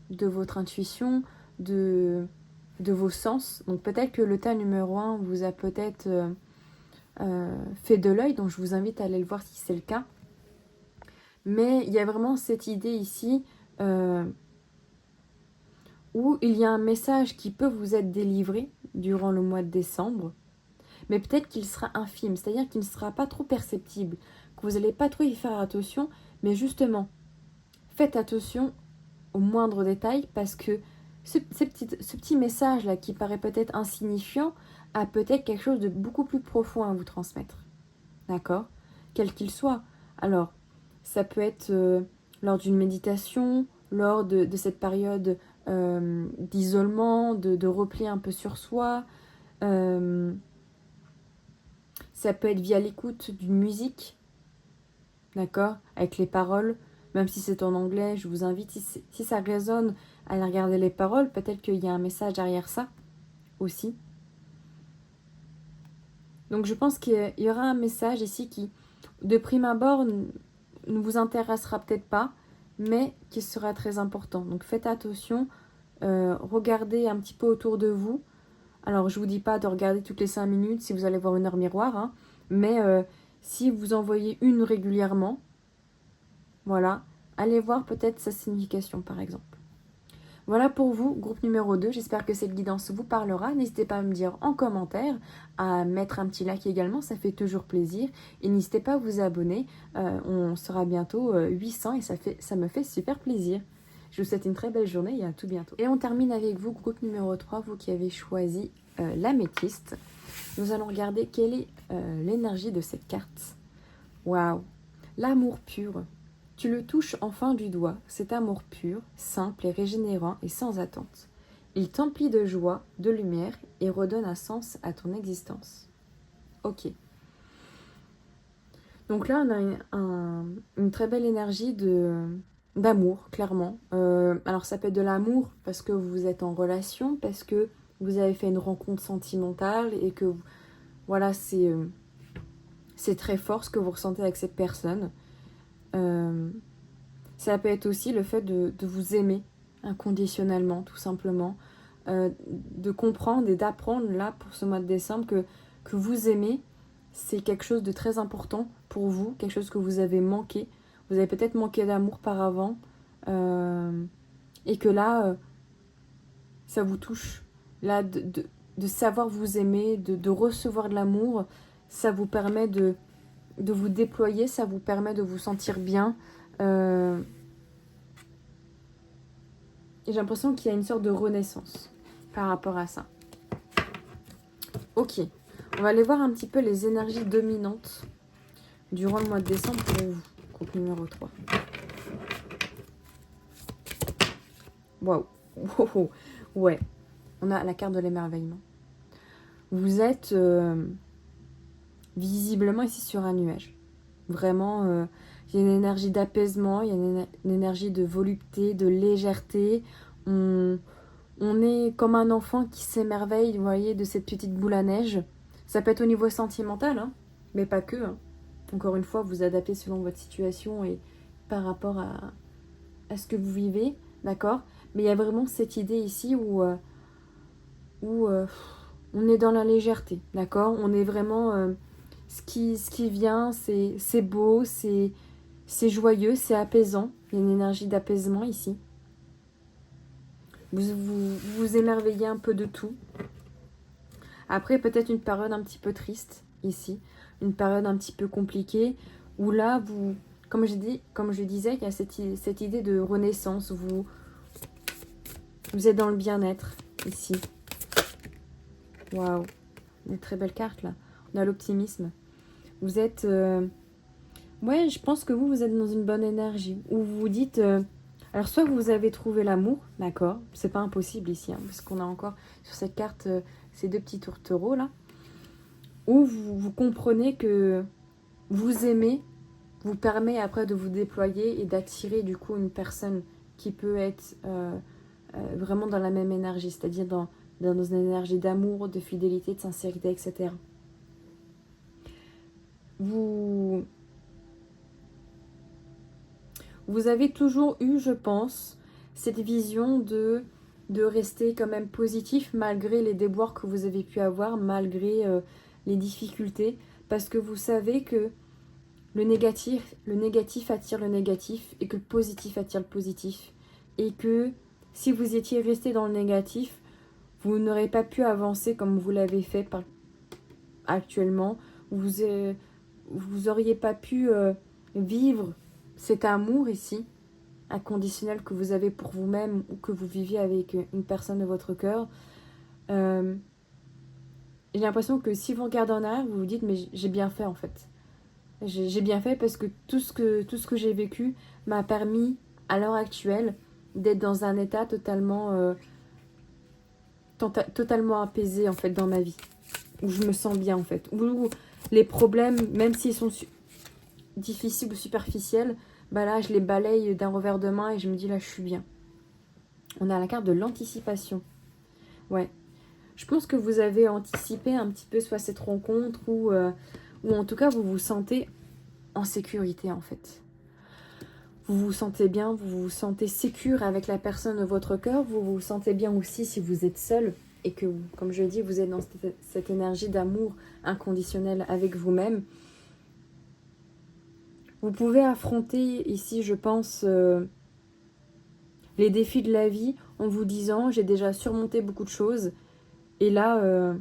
[SPEAKER 1] de votre intuition, de vos sens. Donc peut-être que le tas numéro 1 vous a peut-être fait de l'œil, donc je vous invite à aller le voir si c'est le cas. Mais il y a vraiment cette idée ici où il y a un message qui peut vous être délivré durant le mois de décembre, mais peut-être qu'il sera infime, c'est-à-dire qu'il ne sera pas trop perceptible, que vous n'allez pas trop y faire attention, mais justement, faites attention aux moindres détails parce que ce petit message-là qui paraît peut-être insignifiant a peut-être quelque chose de beaucoup plus profond à vous transmettre. D'accord ? Quel qu'il soit. Alors, ça peut être lors d'une méditation, lors de cette période d'isolement, de repli un peu sur soi. Ça peut être via l'écoute d'une musique, d'accord, avec les paroles, même si c'est en anglais, je vous invite, si ça résonne, à aller regarder les paroles, peut-être qu'il y a un message derrière ça aussi. Donc je pense qu'il y aura un message ici qui, de prime abord, ne vous intéressera peut-être pas, mais qui sera très important. Donc faites attention, regardez un petit peu autour de vous. Alors je vous dis pas de regarder toutes les 5 minutes si vous allez voir une heure miroir, hein, mais si vous en voyez une régulièrement, voilà, allez voir peut-être sa signification par exemple. Voilà pour vous, groupe numéro 2. J'espère que cette guidance vous parlera. N'hésitez pas à me dire en commentaire, à mettre un petit like également, ça fait toujours plaisir. Et n'hésitez pas à vous abonner. On sera bientôt 800 et ça me fait super plaisir. Je vous souhaite une très belle journée et à tout bientôt. Et on termine avec vous, groupe numéro 3, vous qui avez choisi l'améthyste. Nous allons regarder quelle est l'énergie de cette carte. Waouh! L'amour pur. Tu le touches enfin du doigt, cet amour pur, simple et régénérant et sans attente. Il t'emplit de joie, de lumière et redonne un sens à ton existence. Ok. Donc là, on a une très belle énergie d'amour, clairement. Alors ça peut être de l'amour parce que vous êtes en relation, parce que vous avez fait une rencontre sentimentale et que voilà, c'est très fort ce que vous ressentez avec cette personne. Ça peut être aussi le fait de vous aimer inconditionnellement, tout simplement. De comprendre et d'apprendre là pour ce mois de décembre que vous aimez, c'est quelque chose de très important pour vous, quelque chose que vous avez manqué. Vous avez peut-être manqué d'amour par avant et que là, ça vous touche. Là, de savoir vous aimer, de recevoir de l'amour, ça vous permet de vous déployer, ça vous permet de vous sentir bien. Et j'ai l'impression qu'il y a une sorte de renaissance par rapport à ça. Ok, On va aller voir un petit peu les énergies dominantes durant le mois de décembre pour vous, couple numéro 3. Waouh. Wow. Ouais. On a la carte de l'émerveillement. Vous êtes visiblement ici sur un nuage. Vraiment, il y a une énergie d'apaisement, il y a une énergie de volupté, de légèreté. On est comme un enfant qui s'émerveille, vous voyez, de cette petite boule à neige. Ça peut être au niveau sentimental, hein, mais pas que. Hein. Encore une fois, vous adaptez selon votre situation et par rapport à ce que vous vivez, d'accord? Mais il y a vraiment cette idée ici où on est dans la légèreté, d'accord? On est vraiment... ce qui vient, c'est beau, c'est joyeux, c'est apaisant. Il y a une énergie d'apaisement ici. Vous émerveillez un peu de tout. Après, peut-être une période un petit peu triste ici. Une période un petit peu compliquée où là, comme je disais, il y a cette idée de renaissance. Vous êtes dans le bien-être ici. Waouh, une très belle carte là. On a l'optimisme. Vous êtes... ouais, je pense que vous êtes dans une bonne énergie. Où vous vous dites... alors, soit vous avez trouvé l'amour, d'accord. C'est pas impossible ici, hein, parce qu'on a encore sur cette carte ces deux petits tourtereaux là. Ou vous comprenez que vous aimez vous permet après de vous déployer et d'attirer du coup une personne qui peut être vraiment dans la même énergie, c'est-à-dire dans une énergie d'amour, de fidélité, de sincérité, etc. Vous avez toujours eu, je pense, cette vision de rester quand même positif malgré les déboires que vous avez pu avoir, malgré les difficultés, parce que vous savez que le négatif attire le négatif et que le positif attire le positif. Et que si vous étiez resté dans le négatif, vous n'aurez pas pu avancer comme vous l'avez fait actuellement. Vous auriez pas pu vivre cet amour ici, inconditionnel que vous avez pour vous-même ou que vous viviez avec une personne de votre cœur. J'ai l'impression que si vous regardez en arrière, vous vous dites mais j'ai bien fait en fait. J'ai bien fait parce que tout ce que j'ai vécu m'a permis à l'heure actuelle d'être dans un état totalement apaisé en fait dans ma vie, où je me sens bien en fait, où les problèmes, même s'ils sont difficiles ou superficiels, bah là je les balaye d'un revers de main et je me dis là je suis bien. On a la carte de l'anticipation. Ouais, je pense que vous avez anticipé un petit peu soit cette rencontre ou en tout cas vous vous sentez en sécurité en fait. Vous vous sentez bien, vous vous sentez sécure avec la personne de votre cœur, vous vous sentez bien aussi si vous êtes seul et que, comme je dis, vous êtes dans cette énergie d'amour inconditionnel avec vous-même. Vous pouvez affronter ici, je pense, les défis de la vie en vous disant j'ai déjà surmonté beaucoup de choses et là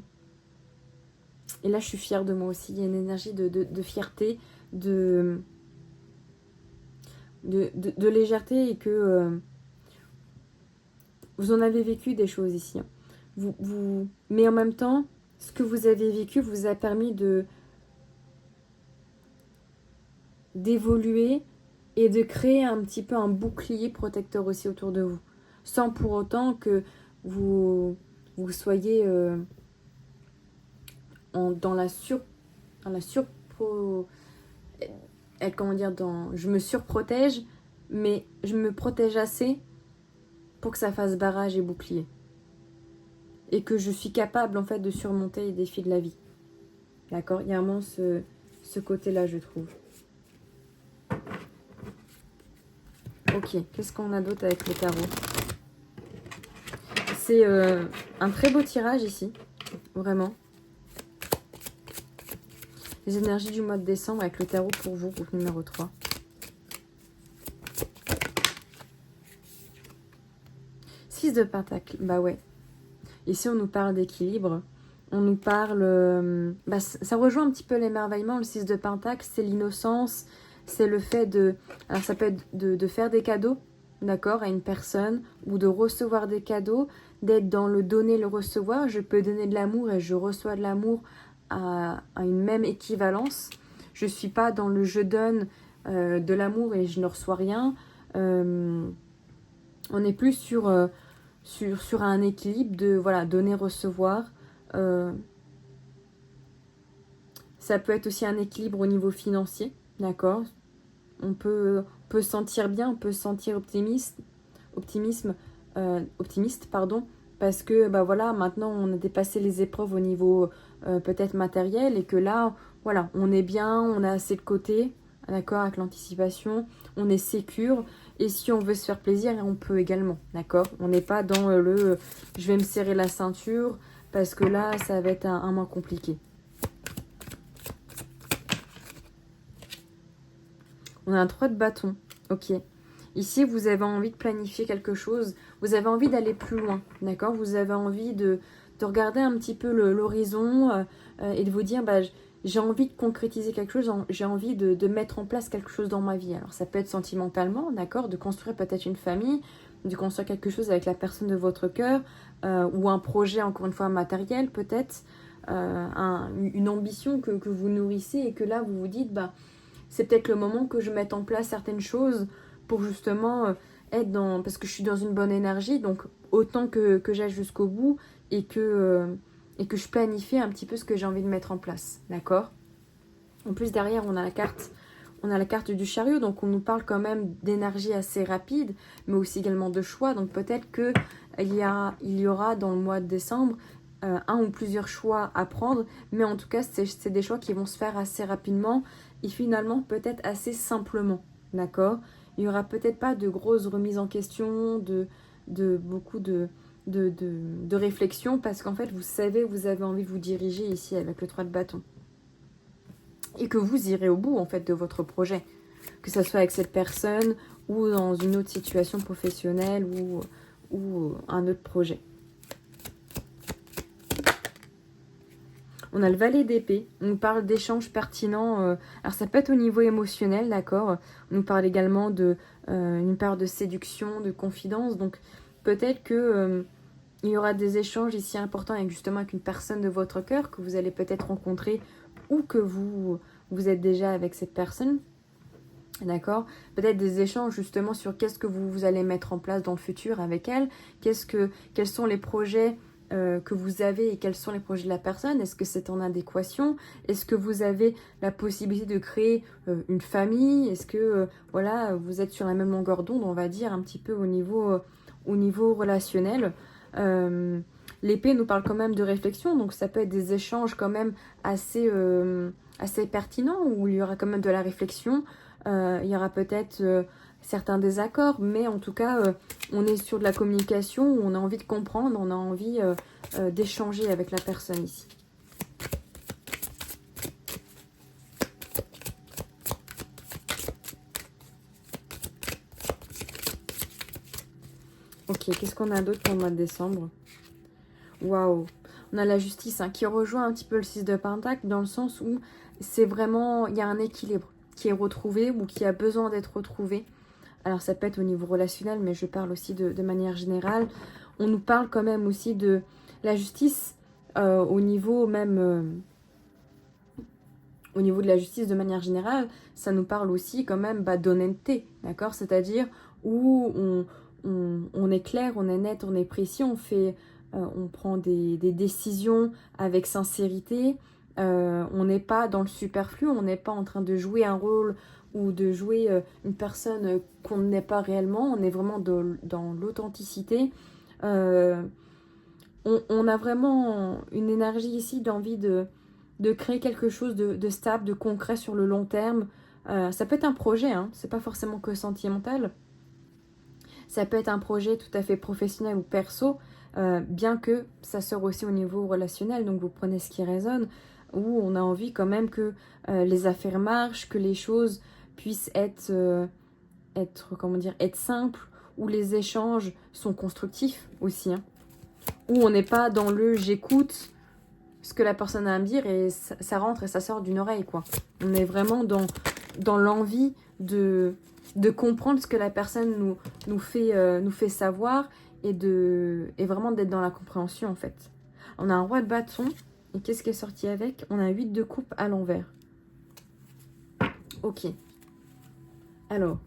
[SPEAKER 1] je suis fière de moi aussi. Il y a une énergie de fierté, de légèreté et que vous en avez vécu des choses ici. Mais en même temps, ce que vous avez vécu vous a permis d'évoluer et de créer un petit peu un bouclier protecteur aussi autour de vous. Sans pour autant que vous soyez dans la comment dire, je me surprotège, mais je me protège assez pour que ça fasse barrage et bouclier. Et que je suis capable en fait de surmonter les défis de la vie. D'accord? Il y a vraiment ce côté-là, je trouve. Ok, qu'est-ce qu'on a d'autre avec le tarot? C'est un très beau tirage ici, vraiment. Les énergies du mois de décembre avec le tarot pour vous, groupe numéro 3. Six de pentacles, bah ouais. Ici, on nous parle d'équilibre. On nous parle... ça rejoint un petit peu l'émerveillement. Le 6 de pentacles, c'est l'innocence. C'est le fait de... Alors, ça peut être de faire des cadeaux, d'accord, à une personne. Ou de recevoir des cadeaux. D'être dans le donner, le recevoir. Je peux donner de l'amour et je reçois de l'amour à une même équivalence. Je ne suis pas dans le je donne de l'amour et je ne reçois rien. On est plus sur un équilibre de voilà, donner, recevoir. Ça peut être aussi un équilibre au niveau financier, d'accord? On peut se sentir bien, on peut se sentir optimiste, pardon, parce que bah voilà, maintenant on a dépassé les épreuves au niveau peut-être matériel et que là, voilà, on est bien, on a assez de côté, d'accord, avec l'anticipation, on est sécure et si on veut se faire plaisir, on peut également, d'accord? On n'est pas dans je vais me serrer la ceinture parce que là, ça va être un mois compliqué. On a un 3 de bâton, ok. Ici, vous avez envie de planifier quelque chose, vous avez envie d'aller plus loin, d'accord? Vous avez envie de regarder un petit peu l'horizon et de vous dire, bah, j'ai envie de concrétiser quelque chose, j'ai envie de mettre en place quelque chose dans ma vie. Alors, ça peut être sentimentalement, d'accord? De construire peut-être une famille, de construire quelque chose avec la personne de votre cœur ou un projet, encore une fois, matériel peut-être, une ambition que vous nourrissez et que là, vous vous dites, bah, c'est peut-être le moment que je mette en place certaines choses pour justement être dans... Parce que je suis dans une bonne énergie, donc autant que j'aille jusqu'au bout et que je planifie un petit peu ce que j'ai envie de mettre en place, d'accord? En plus, derrière, on a la carte du chariot, donc on nous parle quand même d'énergie assez rapide, mais aussi également de choix. Donc peut-être qu'il y aura dans le mois de décembre un ou plusieurs choix à prendre, mais en tout cas, c'est des choix qui vont se faire assez rapidement et finalement peut-être assez simplement, d'accord? Il n'y aura peut-être pas de grosses remises en question, de beaucoup de réflexion, parce qu'en fait, vous savez, vous avez envie de vous diriger ici avec le 3 de bâton. Et que vous irez au bout, en fait, de votre projet. Que ce soit avec cette personne ou dans une autre situation professionnelle ou un autre projet. On a le valet d'épée, on nous parle d'échanges pertinents, alors ça peut être au niveau émotionnel, d'accord. On nous parle également d'une période de séduction, de confidence, donc peut-être que il y aura des échanges ici importants avec une personne de votre cœur que vous allez peut-être rencontrer ou que vous êtes déjà avec cette personne, d'accord. Peut-être des échanges justement sur qu'est-ce que vous allez mettre en place dans le futur avec elle, quels sont les projets que vous avez et quels sont les projets de la personne. Est-ce que c'est en adéquation? Est-ce que vous avez la possibilité de créer une famille? Est-ce que voilà, vous êtes sur la même longueur d'onde, on va dire, un petit peu au niveau relationnel? L'épée nous parle quand même de réflexion, donc ça peut être des échanges quand même assez pertinents, où il y aura quand même de la réflexion. Il y aura peut-être certains désaccords, mais en tout cas, on est sur de la communication où on a envie de comprendre, on a envie d'échanger avec la personne ici. Ok, qu'est-ce qu'on a d'autre pour le mois de décembre? Waouh! On a la justice qui rejoint un petit peu le 6 de Pentacle dans le sens où c'est vraiment, il y a un équilibre qui est retrouvé ou qui a besoin d'être retrouvé. Alors ça peut être au niveau relationnel, mais je parle aussi de manière générale. On nous parle quand même aussi de la justice au niveau même... au niveau de la justice de manière générale, ça nous parle aussi quand même d'honnêteté, d'accord? C'est-à-dire où on est clair, on est net, on est précis, on prend des décisions avec sincérité, on n'est pas dans le superflu, on n'est pas en train de jouer un rôle ou de jouer une personne qu'on n'est pas réellement, on est vraiment dans l'authenticité. On a vraiment une énergie ici d'envie de créer quelque chose de stable, de concret sur le long terme. Ça peut être un projet, c'est pas forcément que sentimental. Ça peut être un projet tout à fait professionnel ou perso, bien que ça sort aussi au niveau relationnel, donc vous prenez ce qui résonne, où on a envie quand même que les affaires marchent, que les choses puissent être simples, où les échanges sont constructifs aussi, où on n'est pas dans le j'écoute ce que la personne a à me dire et ça rentre et ça sort d'une oreille, quoi. On est vraiment dans l'envie de comprendre ce que la personne nous fait savoir et vraiment d'être dans la compréhension, en fait. On a un roi de bâton Et qu'est-ce qui est sorti avec? On a 8 de coupe à l'envers. Ok. Alors,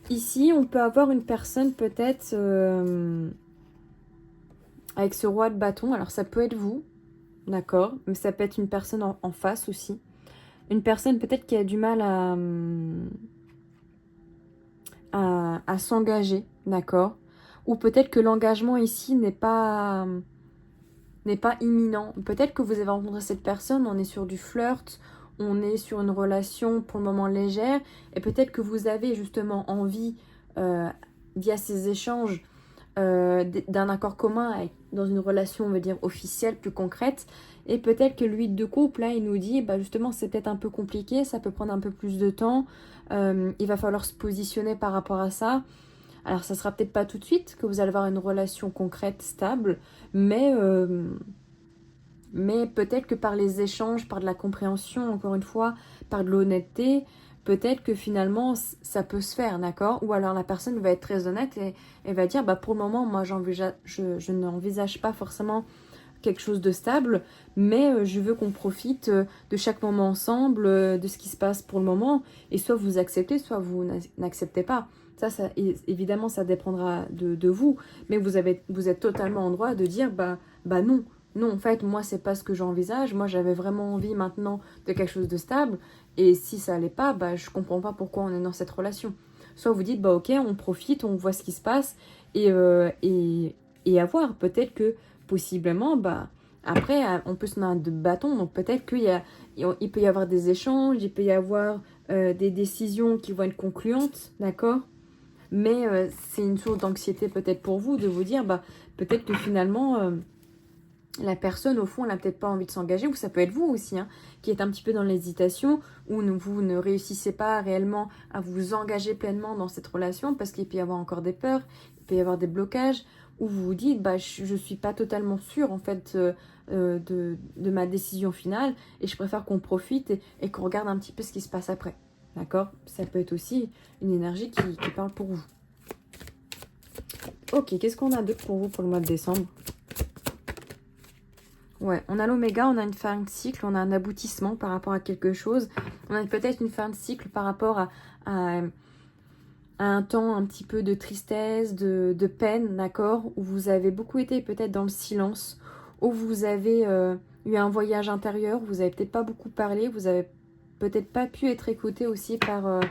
[SPEAKER 1] ici, on peut avoir une personne peut-être avec ce roi de bâton. Alors, ça peut être vous, d'accord? Mais ça peut être une personne en face aussi. Une personne peut-être qui a du mal à s'engager, d'accord? Ou peut-être que l'engagement ici n'est pas imminent. Peut-être que vous avez rencontré cette personne, on est sur du flirt, on est sur une relation pour le moment légère, et peut-être que vous avez justement envie, via ces échanges, d'un accord commun dans une relation, on va dire, officielle, plus concrète. Et peut-être que lui de couple, là, il nous dit, bah justement, c'est peut-être un peu compliqué, ça peut prendre un peu plus de temps, il va falloir se positionner par rapport à ça. Alors, ça sera peut-être pas tout de suite que vous allez avoir une relation concrète, stable, mais peut-être que par les échanges, par de la compréhension, encore une fois, par de l'honnêteté, peut-être que finalement, ça peut se faire, d'accord? Ou alors la personne va être très honnête et va dire, bah pour le moment, moi, je n'envisage pas forcément quelque chose de stable, mais je veux qu'on profite de chaque moment ensemble, de ce qui se passe pour le moment, et soit vous acceptez, soit vous n'acceptez pas. Ça, évidemment, ça dépendra de vous, mais vous êtes totalement en droit de dire, bah non. Non, en fait, moi, c'est pas ce que j'envisage. Moi, j'avais vraiment envie maintenant de quelque chose de stable. Et si ça allait pas, bah, je comprends pas pourquoi on est dans cette relation. Soit vous dites, bah ok, on profite, on voit ce qui se passe. Et à voir. Peut-être que, possiblement, bah, après, on peut se mettre de bâton. Donc peut-être il peut y avoir des échanges, il peut y avoir des décisions qui vont être concluantes, d'accord? Mais c'est une source d'anxiété peut-être pour vous de vous dire, bah, peut-être que finalement la personne, au fond, elle n'a peut-être pas envie de s'engager, ou ça peut être vous aussi, hein, qui êtes un petit peu dans l'hésitation, ou vous ne réussissez pas réellement à vous engager pleinement dans cette relation, parce qu'il peut y avoir encore des peurs, il peut y avoir des blocages, où vous vous dites, bah, je ne suis pas totalement sûre, en fait, de ma décision finale, et je préfère qu'on profite et qu'on regarde un petit peu ce qui se passe après. D'accord? Ça peut être aussi une énergie qui parle pour vous. Ok, qu'est-ce qu'on a d'autre pour vous pour le mois de décembre? Ouais, on a l'oméga, on a une fin de cycle, on a un aboutissement par rapport à quelque chose. On a peut-être une fin de cycle par rapport à un temps un petit peu de tristesse, de peine, d'accord? Où vous avez beaucoup été peut-être dans le silence, où vous avez eu un voyage intérieur, où vous avez peut-être pas beaucoup parlé, vous avez peut-être pas pu être écouté aussi par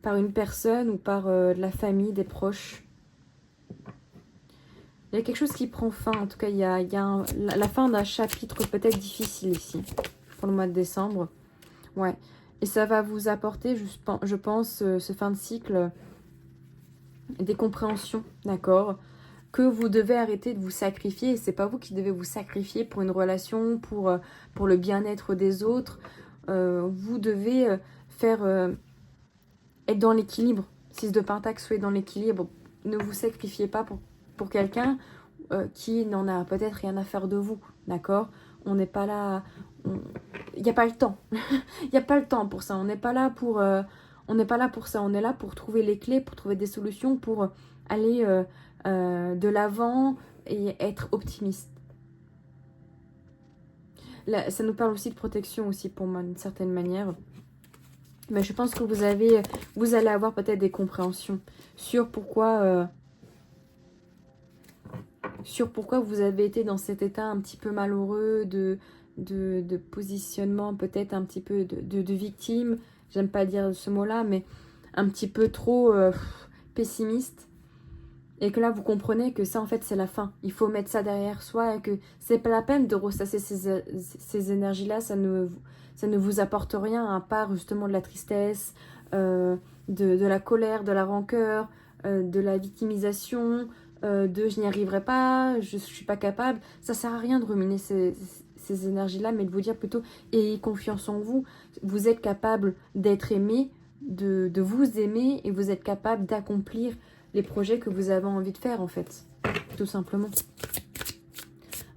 [SPEAKER 1] une personne ou par de la famille, des proches. Il y a quelque chose qui prend fin, en tout cas il y a la fin d'un chapitre peut-être difficile ici, pour le mois de décembre. Ouais, et ça va vous apporter, je pense, ce fin de cycle, des compréhensions, d'accord? Que vous devez arrêter de vous sacrifier, et c'est pas vous qui devez vous sacrifier pour une relation, pour le bien-être des autres. Vous devez être dans l'équilibre. 6 de Pentacle, soyez dans l'équilibre. Ne vous sacrifiez pas pour quelqu'un qui n'en a peut-être rien à faire de vous, d'accord? On n'est pas là... Il n'y a pas le temps. Il n'y a pas le temps pour ça. On n'est pas là pour... on n'est pas là pour ça. On est là pour trouver les clés, pour trouver des solutions, pour aller de l'avant et être optimiste. Là, ça nous parle aussi de protection aussi pour moi, d'une certaine manière. Mais je pense que vous allez avoir peut-être des compréhensions sur pourquoi vous avez été dans cet état un petit peu malheureux de positionnement, peut-être un petit peu de victime. J'aime pas dire ce mot-là, mais un petit peu trop pessimiste. Et que là, vous comprenez que ça, en fait, c'est la fin. Il faut mettre ça derrière soi et que c'est pas la peine de ressasser ces énergies-là. Ça ne vous apporte rien à part justement de la tristesse, de la colère, de la rancœur, de la victimisation, de je n'y arriverai pas, je suis pas capable. Ça sert à rien de ruminer ces énergies-là, mais de vous dire plutôt ayez confiance en vous. Vous êtes capable d'être aimé, de vous aimer, et vous êtes capable d'accomplir les projets que vous avez envie de faire, en fait, tout simplement.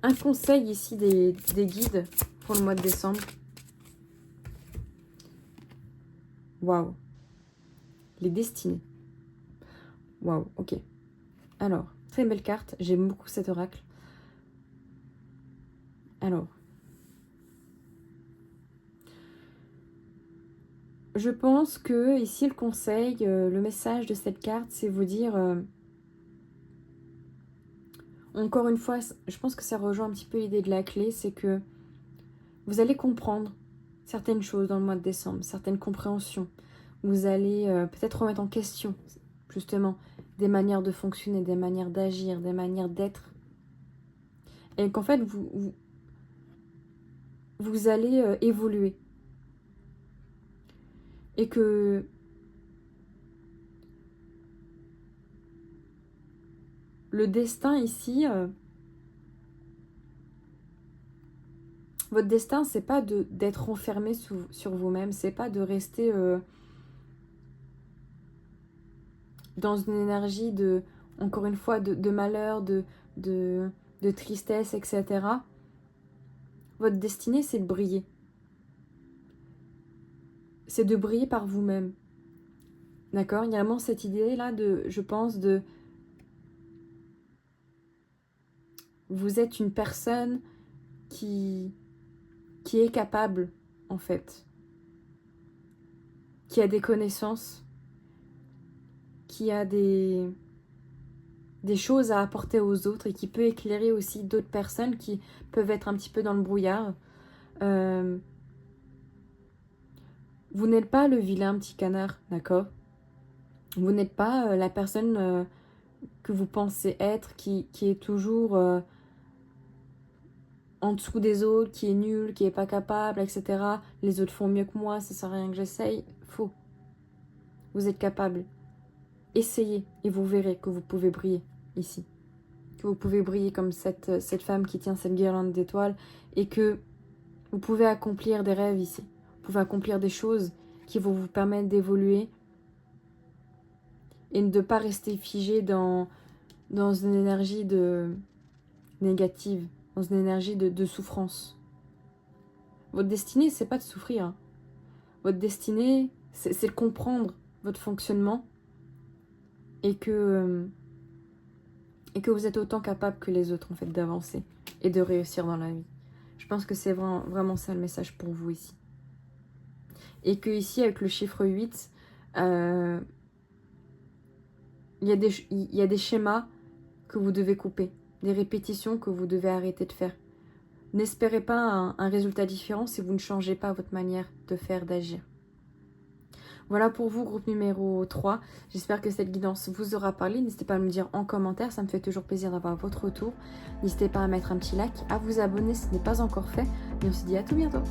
[SPEAKER 1] Un conseil ici des guides pour le mois de décembre. Waouh. Les destinées. Waouh, ok. Alors, très belle carte. J'aime beaucoup cet oracle. Alors, je pense que ici le conseil, le message de cette carte, c'est vous dire, encore une fois, je pense que ça rejoint un petit peu l'idée de la clé, c'est que vous allez comprendre certaines choses dans le mois de décembre, certaines compréhensions. Vous allez peut-être remettre en question, justement, des manières de fonctionner, des manières d'agir, des manières d'être. Et qu'en fait, vous allez évoluer. Et que le destin ici, votre destin, c'est pas d'être enfermé sur vous-même, c'est pas de rester dans une énergie de, encore une fois, de malheur, de tristesse, etc. Votre destinée, c'est de briller. C'est de briller par vous-même. D'accord? Il y a vraiment cette idée-là de, je pense, de... Vous êtes une personne qui est capable, en fait. Qui a des connaissances. Qui a des choses à apporter aux autres et qui peut éclairer aussi d'autres personnes qui peuvent être un petit peu dans le brouillard. Vous n'êtes pas le vilain petit canard, d'accord? Vous n'êtes pas la personne que vous pensez être, qui est toujours en dessous des autres, qui est nul, qui est pas capable, etc. Les autres font mieux que moi, ça sert à rien que j'essaye. Faux. Vous êtes capable. Essayez et vous verrez que vous pouvez briller ici. Que vous pouvez briller comme cette femme qui tient cette guirlande d'étoiles et que vous pouvez accomplir des rêves ici. Vous pouvez accomplir des choses qui vont vous permettre d'évoluer et de ne pas rester figé dans une énergie négative, dans une énergie de souffrance. Votre destinée, c'est pas de souffrir. Hein. Votre destinée, c'est de comprendre votre fonctionnement et que vous êtes autant capable que les autres en fait d'avancer et de réussir dans la vie. Je pense que c'est vraiment ça le message pour vous ici. Et que ici, avec le chiffre 8, il y a des schémas que vous devez couper, des répétitions que vous devez arrêter de faire. N'espérez pas un résultat différent si vous ne changez pas votre manière de faire, d'agir. Voilà pour vous, groupe numéro 3. J'espère que cette guidance vous aura parlé. N'hésitez pas à me dire en commentaire, ça me fait toujours plaisir d'avoir votre retour. N'hésitez pas à mettre un petit like, à vous abonner si ce n'est pas encore fait. Et on se dit à tout bientôt.